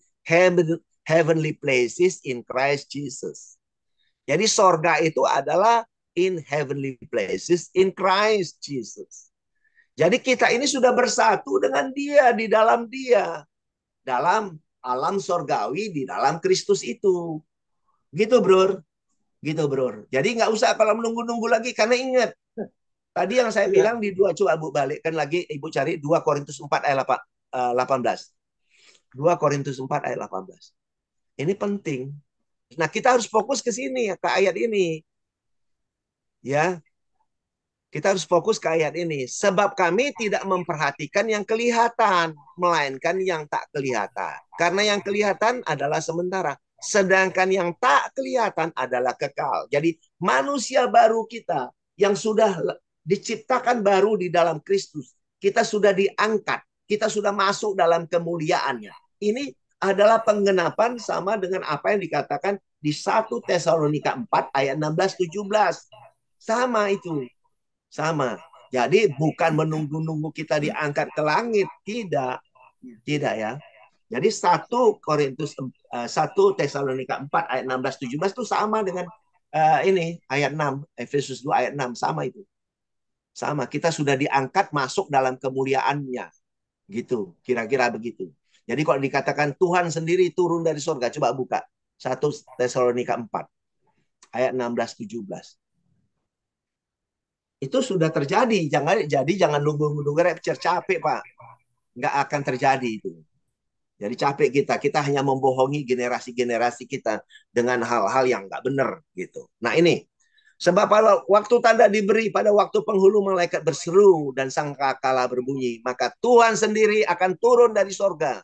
Heavenly places in Christ Jesus. Jadi sorga itu adalah in heavenly places in Christ Jesus. Jadi kita ini sudah bersatu dengan dia, di dalam dia. Dalam alam sorgawi, di dalam Kristus itu. Gitu, Bro. Gitu, Bro. Jadi nggak usah kalau menunggu-nunggu lagi, karena ingat. Tadi yang saya bilang di 2, coba Bu balikkan lagi, Ibu cari 2 Korintus 4 ayat 18. 2 Korintus 4 ayat 18. Ini penting. Nah, kita harus fokus ke sini, ke ayat ini. Ya. Kita harus fokus ke ayat ini. Sebab kami tidak memperhatikan yang kelihatan, melainkan yang tak kelihatan. Karena yang kelihatan adalah sementara. Sedangkan yang tak kelihatan adalah kekal. Jadi manusia baru kita yang sudah diciptakan baru di dalam Kristus. Kita sudah diangkat. Kita sudah masuk dalam kemuliaannya. Ini adalah penggenapan sama dengan apa yang dikatakan di 1 Tesalonika 4 ayat 16-17. Sama itu. Sama. Jadi bukan menunggu-nunggu kita diangkat ke langit. Tidak. Tidak ya. Jadi 1 Tesalonika 4 ayat 16-17 itu sama dengan ini ayat 6. Efesus 2 ayat 6. Sama itu. Sama. Kita sudah diangkat masuk dalam kemuliaannya. Gitu. Kira-kira begitu. Jadi kalau dikatakan Tuhan sendiri turun dari surga. Coba buka. 1 Tesalonika 4 ayat 16-17. Itu sudah terjadi. Jangan nunggu rapture, capek Pak. Nggak akan terjadi itu. Jadi capek kita hanya membohongi generasi-generasi kita dengan hal-hal yang nggak benar gitu. Nah ini, sebab kalau waktu tanda diberi pada waktu penghulu malaikat berseru dan sangkakala berbunyi, maka Tuhan sendiri akan turun dari sorga.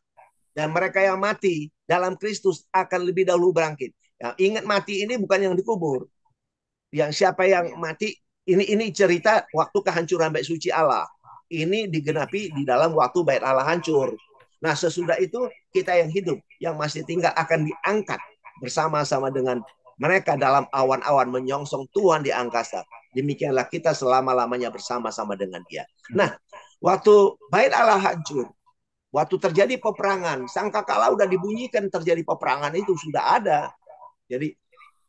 Dan mereka yang mati dalam Kristus akan lebih dahulu bangkit. Ya, ingat mati ini bukan yang dikubur. Yang siapa yang mati, ini cerita waktu kehancuran bait suci Allah. Ini digenapi di dalam waktu bait Allah hancur. Nah, sesudah itu kita yang hidup, yang masih tinggal akan diangkat bersama-sama dengan mereka dalam awan-awan menyongsong Tuhan di angkasa. Demikianlah kita selama-lamanya bersama-sama dengan dia. Nah, waktu bait Allah hancur, waktu terjadi peperangan, sangkakala udah dibunyikan terjadi peperangan itu sudah ada. Jadi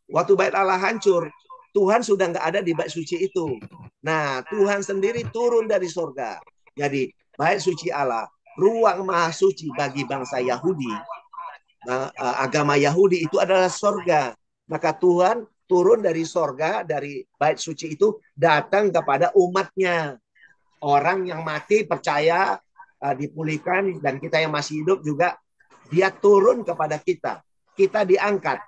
waktu bait Allah hancur, Tuhan sudah nggak ada di bait suci itu. Nah, Tuhan sendiri turun dari surga. Jadi, bait suci Allah, ruang maha suci bagi bangsa Yahudi, agama Yahudi itu adalah surga. Maka Tuhan turun dari surga, dari bait suci itu, datang kepada umatnya. Orang yang mati percaya dipulihkan, dan kita yang masih hidup juga, dia turun kepada kita. Kita diangkat.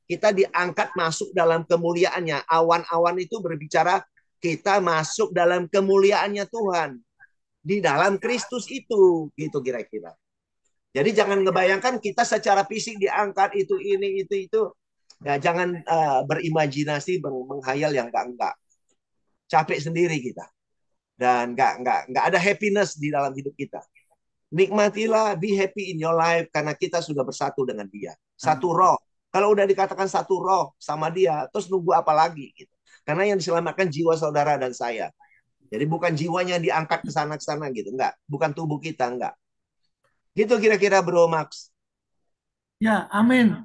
Kita diangkat masuk dalam kemuliaannya. Awan-awan itu berbicara kita masuk dalam kemuliaannya Tuhan. Di dalam Kristus itu. Gitu kira-kira. Jadi jangan ngebayangkan kita secara fisik diangkat itu, ini, itu. Ya, jangan berimajinasi, menghayal yang enggak. Capek sendiri kita. Dan enggak ada happiness di dalam hidup kita. Nikmatilah, be happy in your life. Karena kita sudah bersatu dengan dia. Satu roh. Kalau udah dikatakan satu roh sama dia, terus nunggu apa lagi? Gitu. Karena yang diselamatkan jiwa saudara dan saya. Jadi bukan jiwanya yang diangkat ke sana gitu. Enggak. Bukan tubuh kita, enggak. Gitu kira-kira Bro Max. Ya, amin.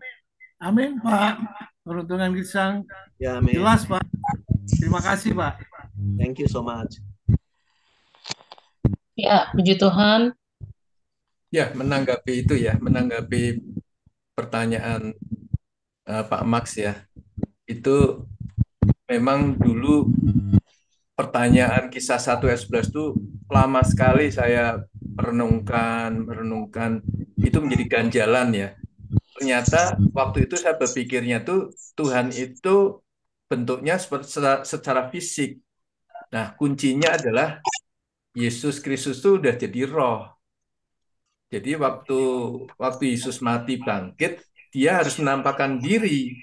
Amin Pak. Peruntungan Gisang. Ya, amin. Jelas Pak. Terima kasih Pak. Thank you so much. Ya, puji Tuhan. Ya, menanggapi itu ya, menanggapi pertanyaan Pak Max ya. Itu memang dulu pertanyaan kisah 1 ayat 11 itu lama sekali saya merenungkan, itu menjadi ganjalan ya. Ternyata waktu itu saya berpikirnya tuh Tuhan itu bentuknya secara fisik. Nah, kuncinya adalah Yesus Kristus itu udah jadi roh. Jadi waktu Yesus mati bangkit, dia harus menampakkan diri,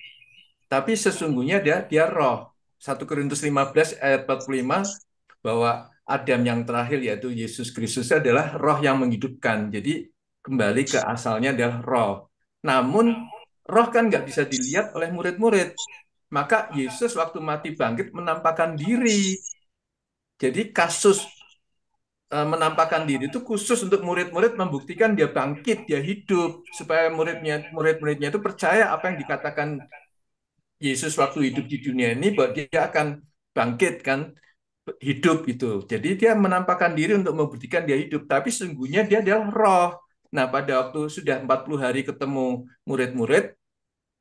tapi sesungguhnya dia roh. 1 Korintus 15 ayat 45 bahwa Adam yang terakhir yaitu Yesus Kristus adalah roh yang menghidupkan. Jadi kembali ke asalnya adalah roh. Namun roh kan nggak bisa dilihat oleh murid-murid. Maka Yesus waktu mati bangkit menampakkan diri. Jadi kasus menampakkan diri itu khusus untuk murid-murid membuktikan dia bangkit, dia hidup, supaya murid-muridnya itu percaya apa yang dikatakan Yesus waktu hidup di dunia ini bahwa dia akan bangkit kan, hidup itu. Jadi dia menampakkan diri untuk membuktikan dia hidup, tapi sesungguhnya dia adalah roh. Nah, pada waktu sudah 40 hari ketemu murid-murid,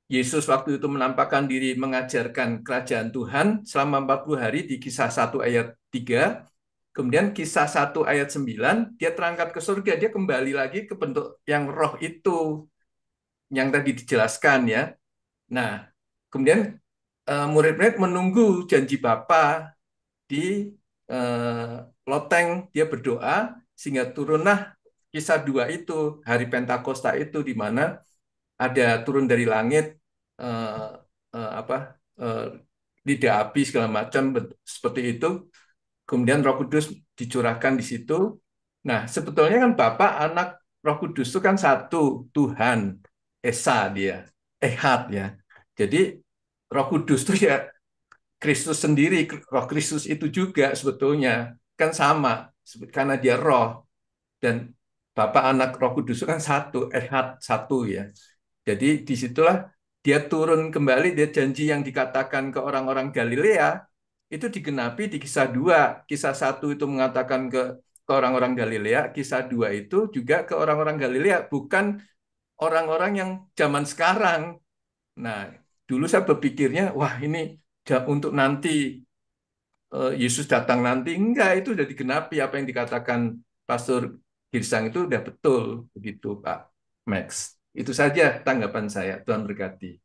Yesus waktu itu menampakkan diri mengajarkan kerajaan Tuhan selama 40 hari di kisah 1 ayat 3. Kemudian kisah 1 ayat 9, dia terangkat ke surga, dia kembali lagi ke bentuk yang roh itu, yang tadi dijelaskan ya. Nah, kemudian murid-murid menunggu janji Bapa di loteng, dia berdoa, sehingga turunlah kisah 2 itu, hari Pentakosta itu, di mana ada turun dari langit, eh, apa, eh, lidah api segala macam, seperti itu. Kemudian Roh Kudus dicurahkan di situ. Nah, sebetulnya kan Bapa, Anak, Roh Kudus itu kan satu, Tuhan, Esa dia, Ehad ya. Jadi Roh Kudus itu ya Kristus sendiri, Roh Kristus itu juga sebetulnya kan sama, karena dia Roh, dan Bapa, Anak, Roh Kudus itu kan satu, Ehad satu ya. Jadi disitulah dia turun kembali, dia janji yang dikatakan ke orang-orang Galilea itu digenapi di kisah 2. Kisah 1 itu mengatakan ke orang-orang Galilea, kisah 2 itu juga ke orang-orang Galilea, bukan orang-orang yang zaman sekarang. Nah, dulu saya berpikirnya, wah ini untuk nanti Yesus datang nanti. Enggak, itu sudah digenapi apa yang dikatakan Pastor Girsang itu udah betul begitu, Pak Max. Itu saja tanggapan saya. Tuhan berkati.